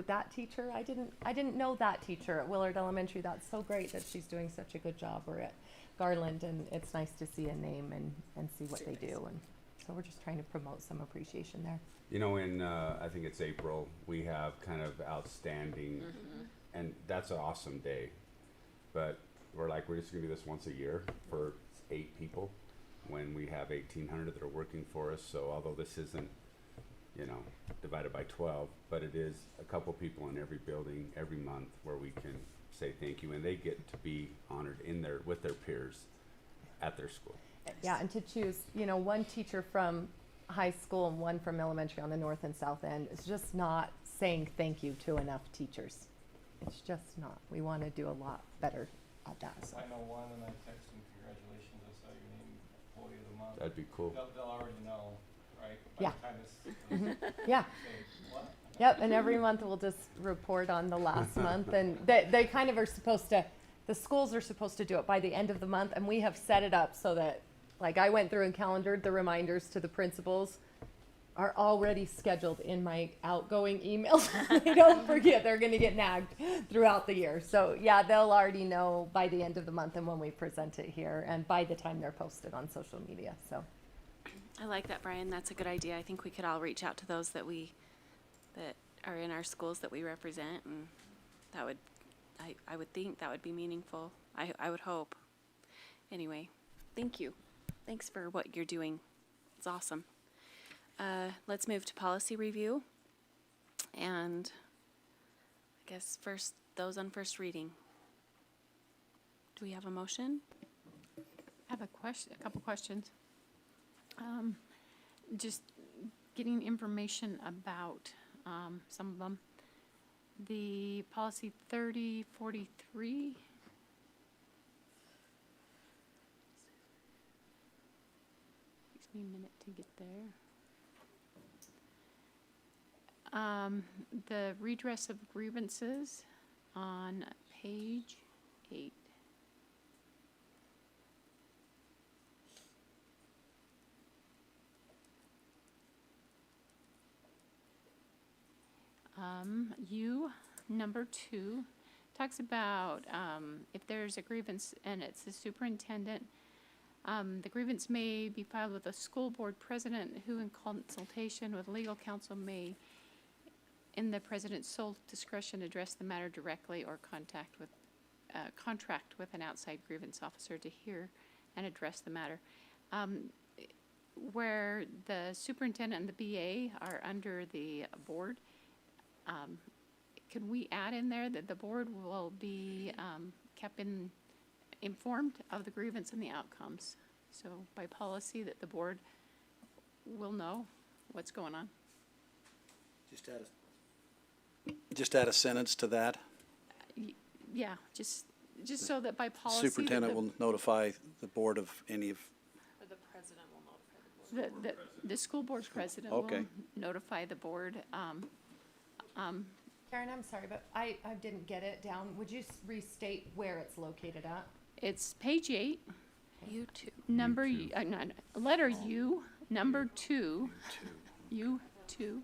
that teacher, I didn't know that teacher at Willard Elementary. That's so great that she's doing such a good job, or at Garland, and it's nice to see a name and see what they do. And so we're just trying to promote some appreciation there. You know, in I think it's April, we have kind of outstanding, and that's an awesome day. But we're just gonna do this once a year for 8 people when we have 1,800 that are working for us. So although this isn't, you know, divided by 12, but it is a couple people in every building every month where we can say thank you, and they get to be honored in their with their peers at their school. Yeah, and to choose, you know, one teacher from high school and one from elementary on the north and south end is just not saying thank you to enough teachers. It's just not. We want to do a lot better at that. So. I know one, and I text them, congratulations, I saw your name, employee of the month. That'd be cool. They'll already know, right? By Yeah. the time this, Yeah. say, what? Yep, and every month we'll just report on the last month, and they kind of are supposed to, the schools are supposed to do it by the end of the month, and we have set it up so that, like, I went through and calendared the reminders to the principals are already scheduled in my outgoing emails. They don't forget, they're going to get nagged throughout the year. So yeah, they'll already know by the end of the month and when we present it here, and by the time they're posted on social media. So I like that, Brian. That's a good idea. I think we could all reach out to those that are in our schools that we represent, and that would, I would think that would be meaningful. I would hope. Anyway, thank you. Thanks for what you're doing. It's awesome. Let's move to policy review. And I guess first, those on first reading. Do we have a motion? I have a couple questions. Just getting information about some of them. The policy 3043. Takes me a minute to get there. The redress of grievances on page 8. Number 2, talks about if there's a grievance and it's the superintendent, the grievance may be filed with the school board president, who in consultation with legal counsel may, in the president's sole discretion, address the matter directly or contract with an outside grievance officer to hear and address the matter. Where the superintendent and the BA are under the board, can we add in there that the board will be kept informed of the grievance and the outcomes? So by policy that the board will know what's going on. Just add a sentence to that. Yeah, just so that by policy. Superintendent will notify the board of any of. Or the president will notify the board. The school board president Okay. will notify the board. Karen, I'm sorry, but I didn't get it down. Would you restate where it's located at? It's page 8. U2. Number, letter U, number 2. U2.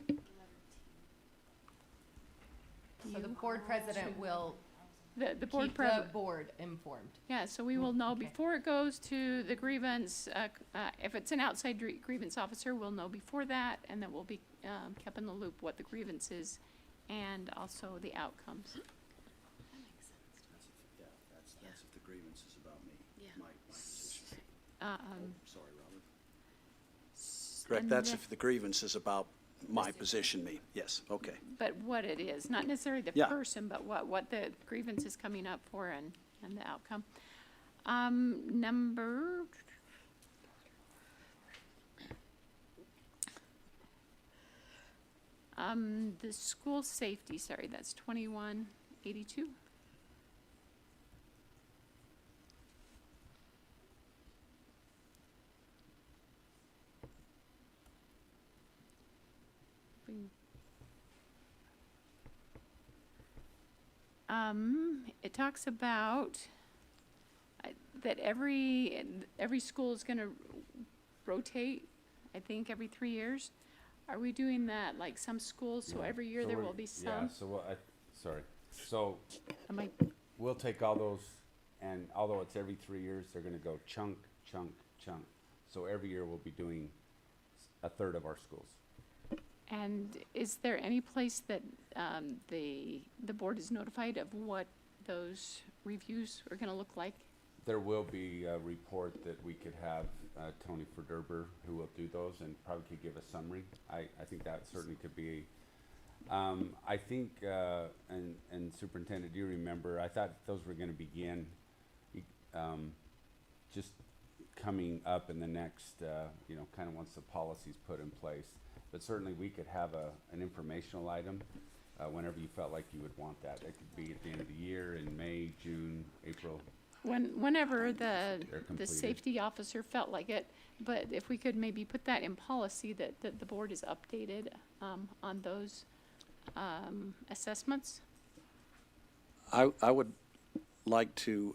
So the board president will The board keep the president. board informed. Yeah, so we will know before it goes to the grievance, if it's an outside grievance officer, we'll know before that, and then we'll be kept in the loop what the grievance is and also the outcomes. That makes sense. That's if the grievance is about me. Yeah. My position. Sorry, Robert. And Correct, that's then- if the grievance is about my position, me. Yes, okay. But what it is, not necessarily the Yeah. person, but what the grievance is coming up for and the outcome. Number, the school safety, sorry, that's 2182. It talks about that every school is going to rotate, I think, every 3 years. Are we doing that like some schools, so every year there will be some? Yeah, so sorry. So Am I, we'll take all those, and although it's every 3 years, they're gonna go chunk, chunk, chunk. So every year we'll be doing a third of our schools. and is there any place that the board is notified of what those reviews are going to look like? There will be a report that we could have Tony Verderber, who will do those, and probably could give a summary. I think that certainly could be. I think, and Superintendent, do you remember? I thought those were going to begin just coming up in the next, kind of once the policy's put in place. But certainly we could have an informational item whenever you felt like you would want that. It could be at the end of the year, in May, June, April. Whenever the completed. safety officer felt like it, but if we could maybe put that in policy that the board is updated on those assessments. I would like to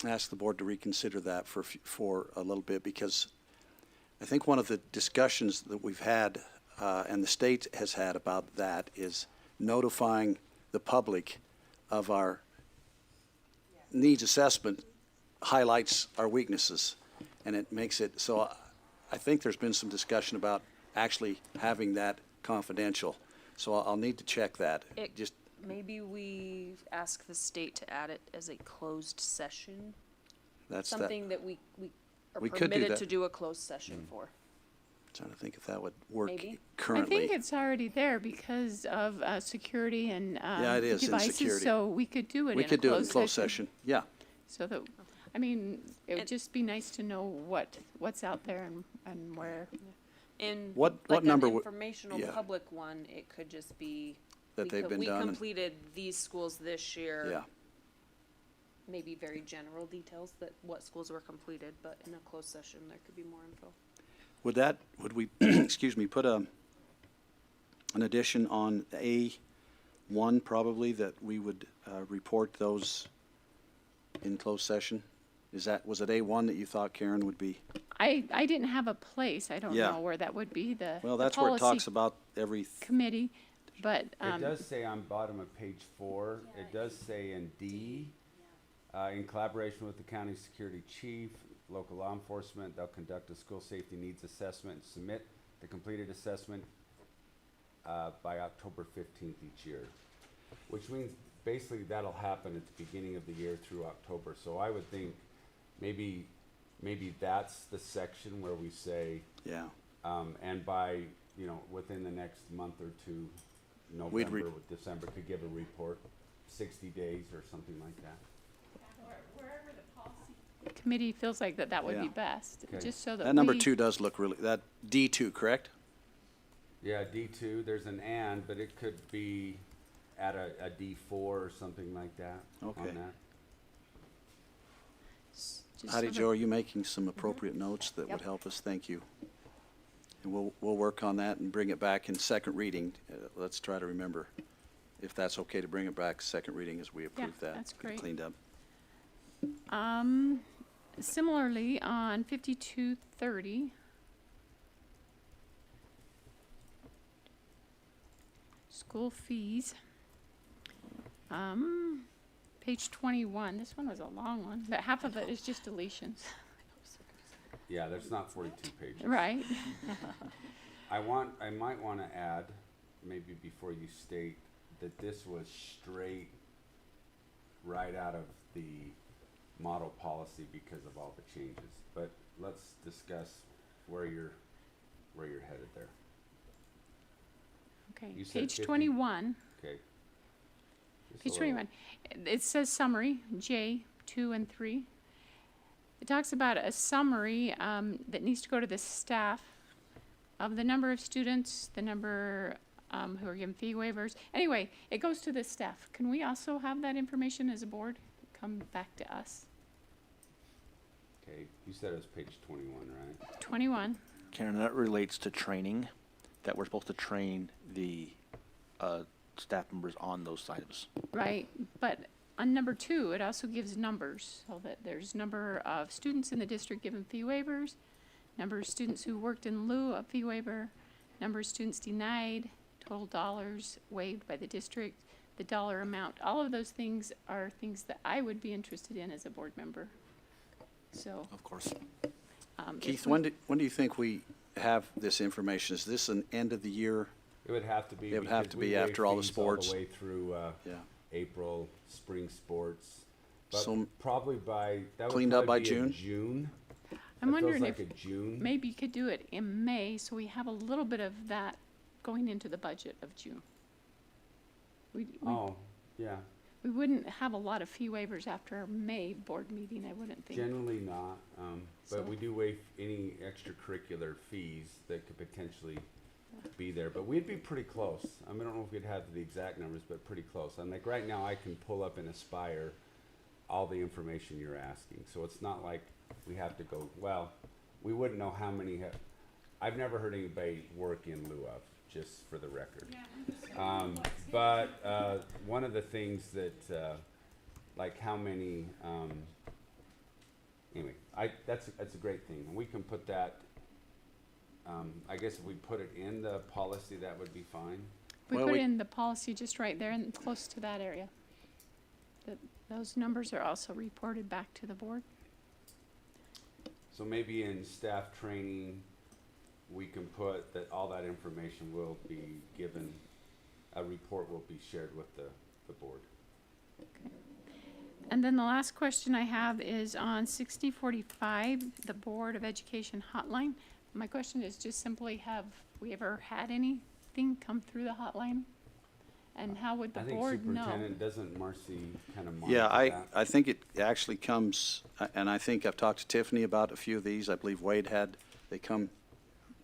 ask the board to reconsider that for a little bit, because I think one of the discussions that we've had and the state has had about that is notifying the public of our needs assessment highlights our weaknesses, and it makes it so. I think there's been some discussion about actually having that confidential, so I'll need to check that. Maybe we ask the state to add it as a closed session. That's something that we are we could do permitted that. to do a closed session for. Trying to think if that would work Maybe. currently. I think it's already there because of security and Yeah, it is in devices, security. so we could do it We in could a do it in closed session. session. Yeah. So that, I mean, it would just be nice to know what's out there and where. In What like number an would- informational yeah. public one, it could just be That they've been we done and- completed these schools this year. Yeah. Maybe very general details that what schools were completed, but in a closed session there could be more info. Would we, excuse me, put an addition on A1 probably, that we would report those in closed session? Was it A1 that you thought, Karen, would be? I didn't have a place. I don't Yeah. know where that would be. Well, the that's where it policy talks about every, committee, but It does say on bottom of page 4, it does say in D, in collaboration with the county security chief, local law enforcement, they'll conduct a school safety needs assessment and submit the completed assessment by October 15th each year, which means basically that'll happen at the beginning of the year through October. So I would think maybe that's the section where we say, yeah. and by, within the next month or two, November with December, could give a report, 60 days or something like that. wherever the policy committee feels like that would be Yeah. best, Okay. just so that that number we- 2 does look really, that D2, correct? Yeah, D2, there's an and, but it could be at a D4 or something like that Okay. on that. just Heidi so Jo, are you making some appropriate notes that would help us? Thank you. And we'll work on that and bring it back in second reading. Let's try to remember if that's okay to bring it back second reading as we approve that. that's Get it great. cleaned up. Similarly, on 5230, school fees, page 21, this one was a long one, but half of it is just deletions. Yeah, there's not 42 pages. Right. I might want to add, maybe before you state, that this was straight right out of the model policy because of all the changes. But let's discuss where you're headed there. Okay, You said page 50 21. Okay. Just a Page little- 21. It says summary, J, 2 and 3. It talks about a summary that needs to go to the staff of the number of students, the number who are given fee waivers. Anyway, it goes to the staff. Can we also have that information as a board come back to us? Okay, you said it was page 21, right? 21. Karen, that relates to training, that we're supposed to train the staff members on those items. Right, but on number 2, it also gives numbers, so that there's number of students in the district given fee waivers, number of students who worked in lieu of fee waiver, number of students denied, total dollars waived by the district, the dollar amount. All of those things are things that I would be interested in as a board member. So. Of course. if Keith, we- when do you think we have this information? Is this an end of the year? It would have to be. It would have because to we be waive after all the fees sports. All the way through Yeah. April, spring sports. But So probably by, that would cleaned up probably by be in June? June. I'm That feels wondering like if a June. maybe you could do it in May, so we have a little bit of that going into the budget of June. Oh, yeah. We wouldn't have a lot of fee waivers after our May board meeting, I wouldn't think. Generally not, So- but we do waive any extracurricular fees that could potentially be there, but we'd be pretty close. I mean, I don't know if we'd have the exact numbers, but pretty close. I'm like, right now I can pull up in Aspire all the information you're asking, so it's not like we have to go, well, we wouldn't know how many I've never heard anybody work in lieu of, just for the record. But one of the things that, like how many, anyway, that's a great thing, and we can put that. I guess if we put it in the policy, that would be fine. We put in the policy just right there and close to that area. Those numbers are also reported back to the board. So maybe in staff training, we can put that all that information will be given, a report will be shared with the board. And then the last question I have is on 6045, the Board of Education hotline. My question is just simply, have we ever had anything come through the hotline? And how would the board know? I think Superintendent, doesn't Marcy kind of monitor Yeah, that? I think it actually comes, and I think I've talked to Tiffany about a few of these. I believe Wade had, they come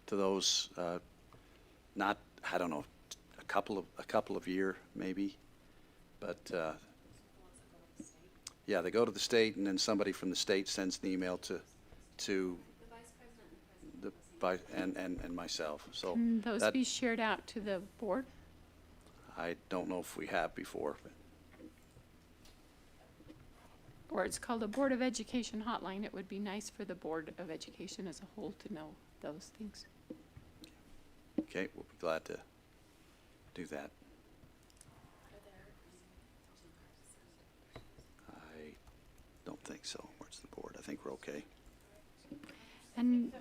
to those, not, I don't know, a couple of year maybe, but, yeah, they go to the state, and then somebody from the state sends an email to the vice and myself. So Can those that, be shared out to the board? I don't know if we have before, but Or it's called a Board of Education hotline. It would be nice for the Board of Education as a whole to know those things. okay, we'll be glad to do that. I don't think so. Where's the board? I think we're okay. And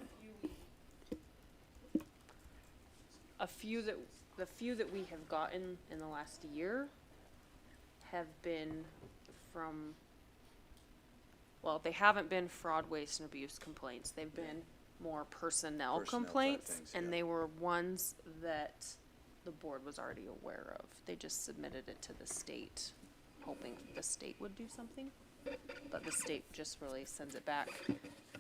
the few that we have gotten in the last year have been from, well, they haven't been fraud, waste, and abuse complaints. They've been more personnel Personnel type complaints, things, and yeah. they were ones that the board was already aware of. They just submitted it to the state, hoping the state would do something. But the state just really sends it back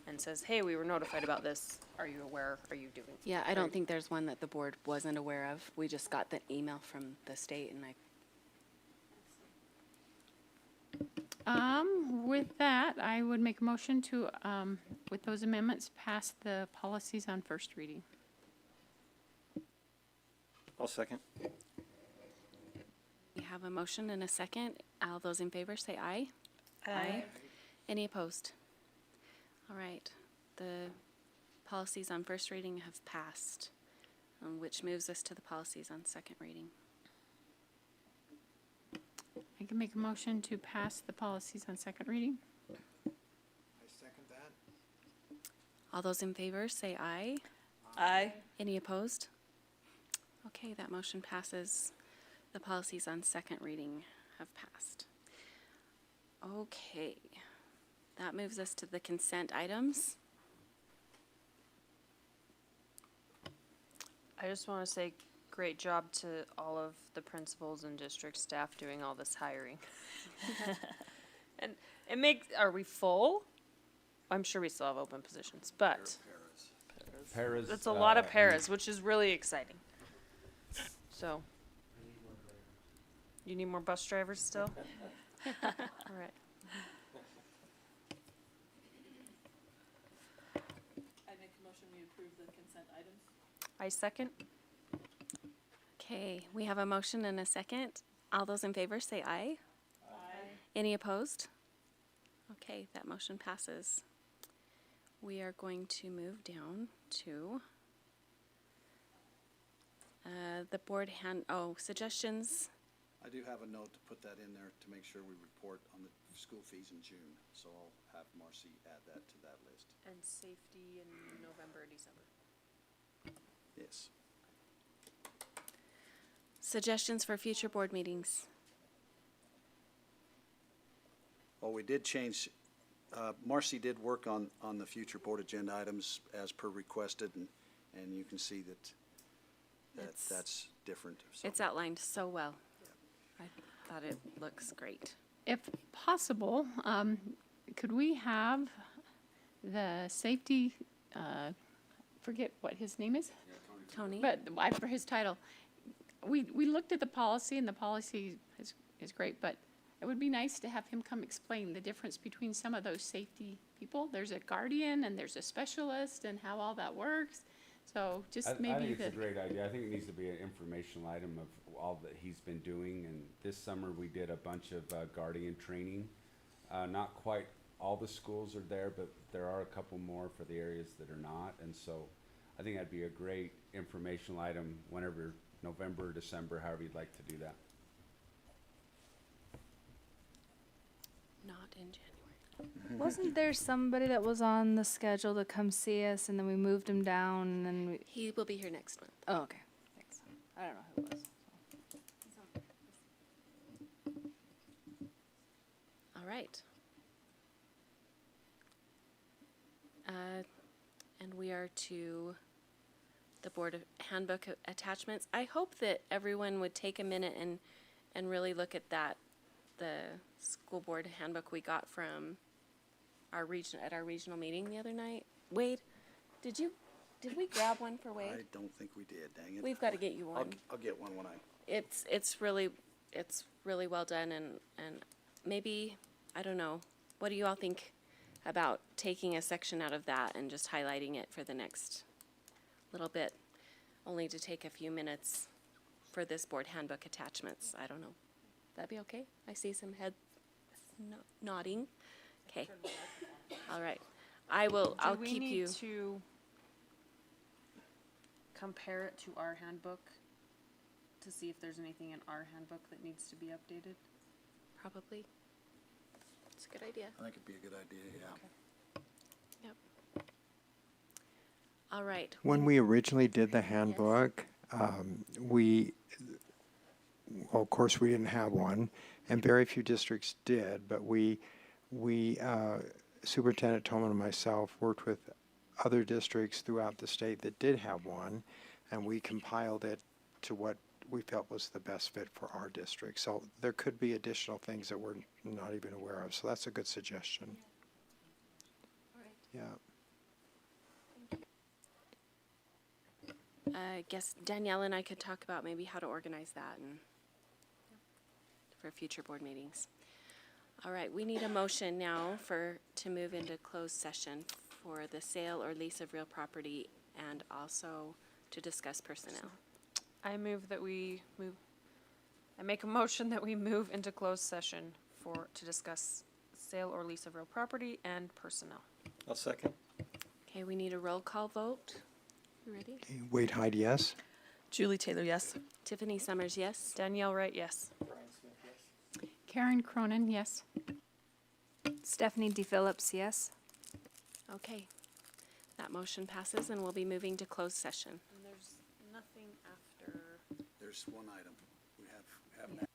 and says, hey, we were notified about this. Are you aware? Are you doing? Yeah, I don't think there's one that the board wasn't aware of. We just got the email from the state and with that, I would make a motion to, with those amendments, pass the policies on first reading. I'll second. we have a motion and a second. All those in favor say aye. Aye. Any opposed? All right, the policies on first reading have passed, which moves us to the policies on second reading. I can make a motion to pass the policies on second reading. I second that. All those in favor say aye. Aye. Any opposed? Okay, that motion passes. The policies on second reading have passed. Okay, that moves us to the consent items. I just want to say great job to all of the principals and district staff doing all this hiring. And it makes, are we full? I'm sure we still have open positions, but Paras, it's a lot of paras, which is really exciting. So, you need more bus drivers still? All right. I make a motion we approve the consent items. I second. Okay, we have a motion and a second. All those in favor say aye. Aye. Any opposed? Okay, that motion passes. We are going to move down to the board suggestions. I do have a note to put that in there to make sure we report on the school fees in June, so I'll have Marcy add that to that list. And safety in November, December. Yes. Suggestions for future board meetings. Well, we did change, Marcy did work on the future board agenda items as per requested, and you can see that that's different. So. It's outlined so well. I thought it looks great. If possible, could we have the safety, forget what his name is? Tony? But for his title, we looked at the policy, and the policy is great, but it would be nice to have him come explain the difference between some of those safety people. There's a guardian and there's a specialist and how all that works. So just I maybe think it's a great idea. I think it needs to be an informational item of all that he's been doing. And this summer we did a bunch of guardian training. Not quite all the schools are there, but there are a couple more for the areas that are not. And so I think that'd be a great informational item whenever, November, December, however you'd like to do that. Not in January. Wasn't there somebody that was on the schedule to come see us, and then we moved him down, and then we... He will be here next month. Oh, okay. Thanks. I don't know who it was. All right. And we are to the board of handbook attachments. I hope that everyone would take a minute and really look at that, the school board handbook we got from our regional meeting the other night. Wade, did we grab one for Wade? I don't think we did, dang it. We've got to get you one. I'll get one when I... It's really well done, and maybe, I don't know, what do you all think about taking a section out of that and just highlighting it for the next little bit, only to take a few minutes for this board handbook attachments? I don't know. That'd be okay? I see some heads nodding. Okay. All right. I'll keep you. Do we need to compare it to our handbook to see if there's anything in our handbook that needs to be updated? Probably. It's a good idea. I think it'd be a good idea, yeah. Yep. All right. When we originally did the handbook, well, of course, we didn't have one, and very few districts did, but Superintendent Tolman and myself worked with other districts throughout the state that did have one, and we compiled it to what we felt was the best fit for our district. So there could be additional things that we're not even aware of, so that's a good suggestion. Yeah. I guess Danielle and I could talk about maybe how to organize that and for future board meetings. All right, we need a motion now to move into closed session for the sale or lease of real property and also to discuss personnel. I make a motion that we move into closed session to discuss sale or lease of real property and personnel. I'll second. Okay, we need a roll call vote. You ready? Okay, Wade Hyde, yes. Julie Taylor, yes. Tiffany Summers, yes. Danielle Wright, yes. Karen Cronin, yes. Stephanie D. Phillips, yes. Okay. That motion passes and we'll be moving to closed session. And there's nothing after. There's one item. We have an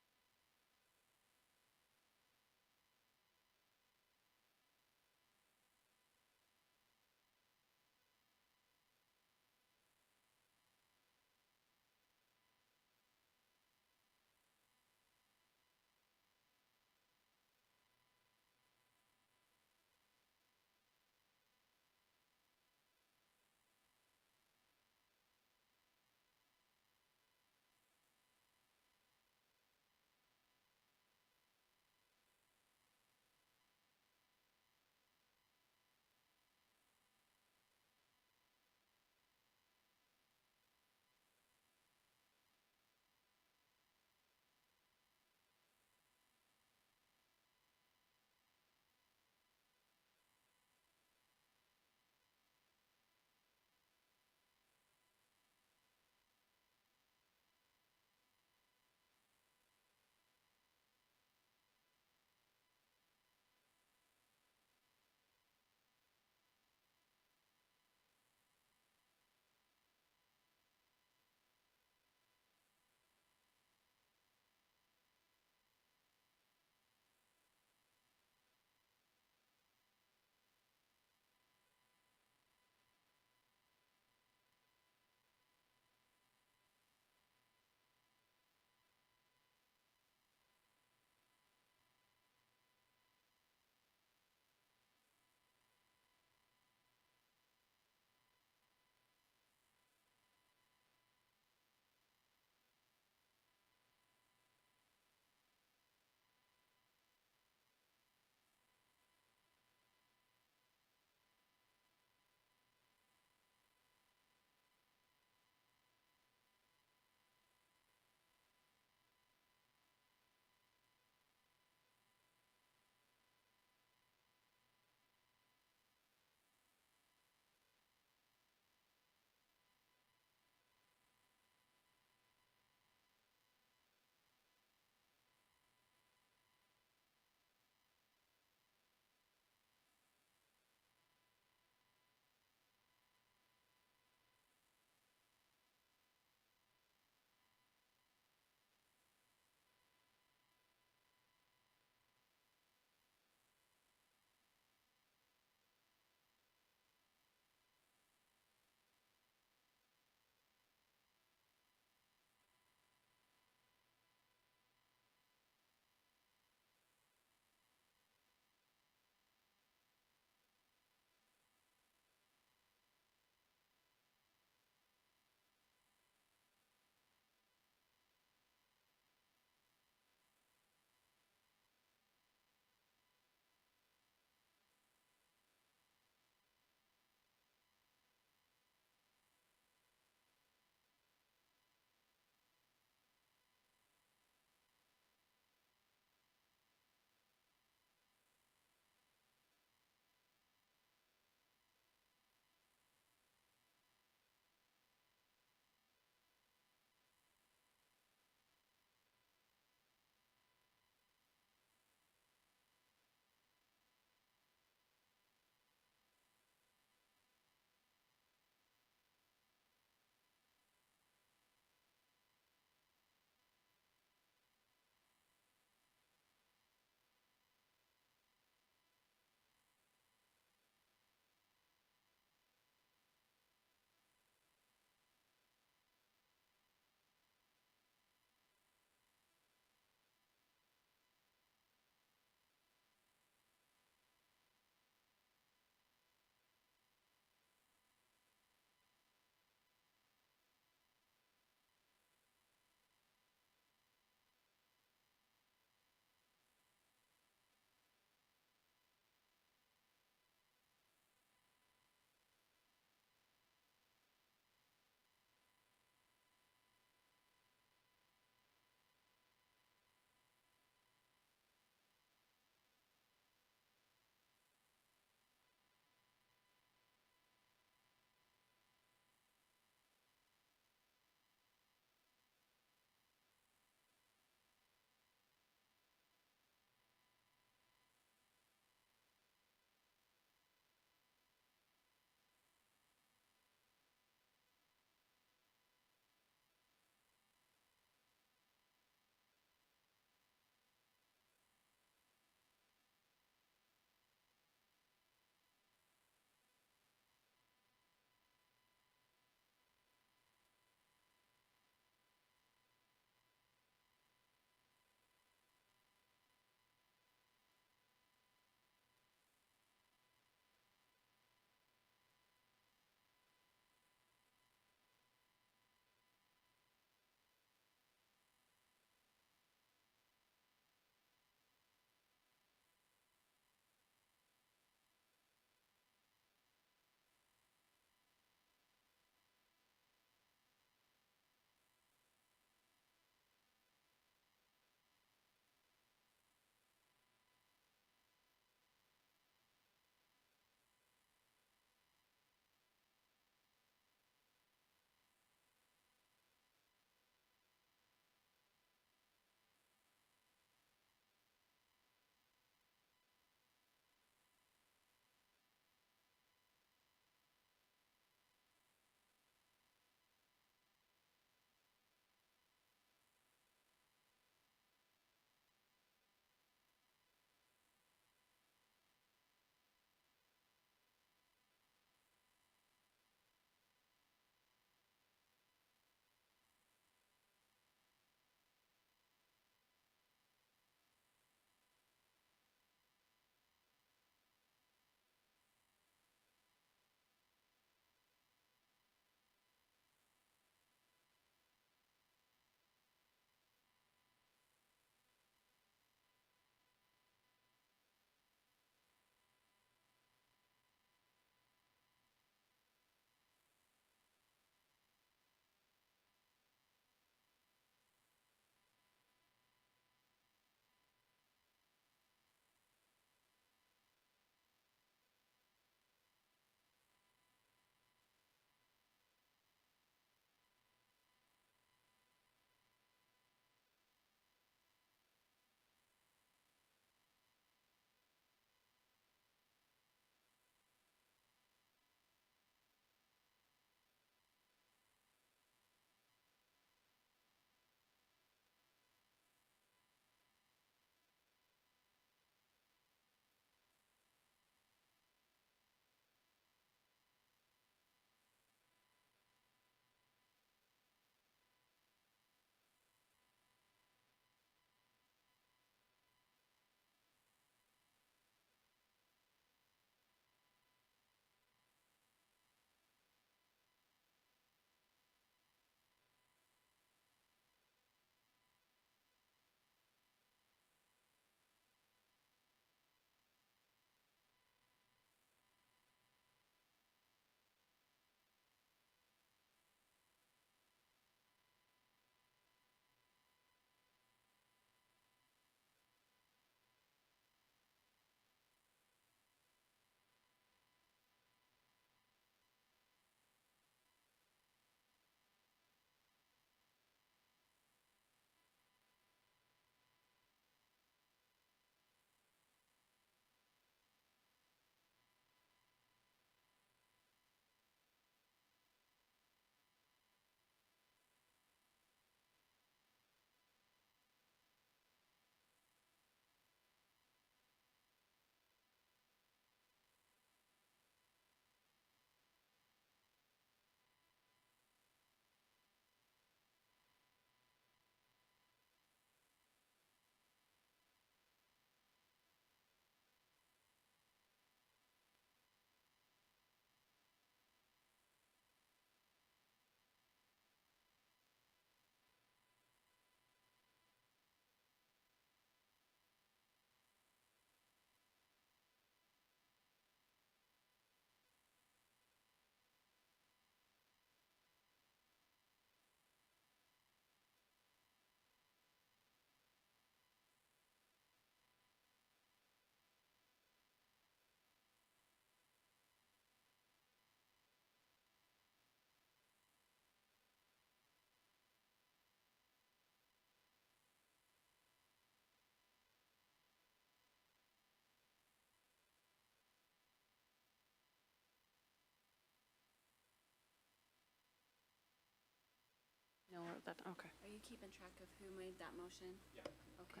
wrote that. Okay. Are you keeping track of who made that motion? Yeah. Okay.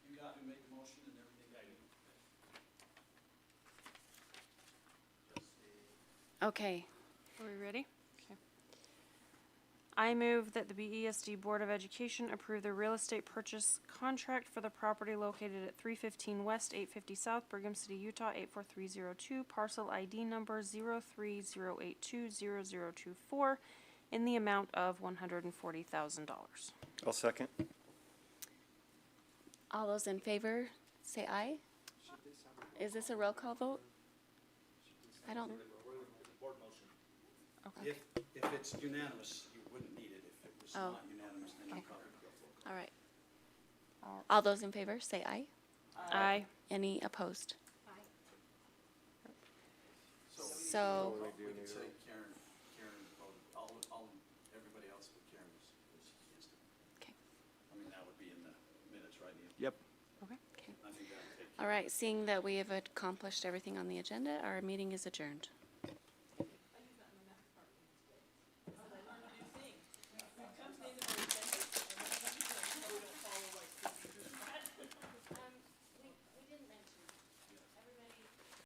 You got who made the motion and everything? Okay. Are we ready? Okay. I move that the BESD Board of Education approve the real estate purchase contract for the property located at 315 West, 850 South, Brigham City, Utah, 84302, parcel ID number 030820024, in the amount of $140,000. I'll second. All those in favor, say aye. Is this a roll call vote? I don't. Board motion. Okay. If it's unanimous, you wouldn't need it. If it was Oh. not unanimous, then you Okay. probably would go for it. All right. All those in favor, say aye. Aye. Any opposed? So we could say Karen voted, everybody else but Karen was against it. Okay. I mean, that would be in the minutes, right, Neil? Yep. Okay. Okay. I think that would take. All right, seeing that we have accomplished everything on the agenda, our meeting is adjourned.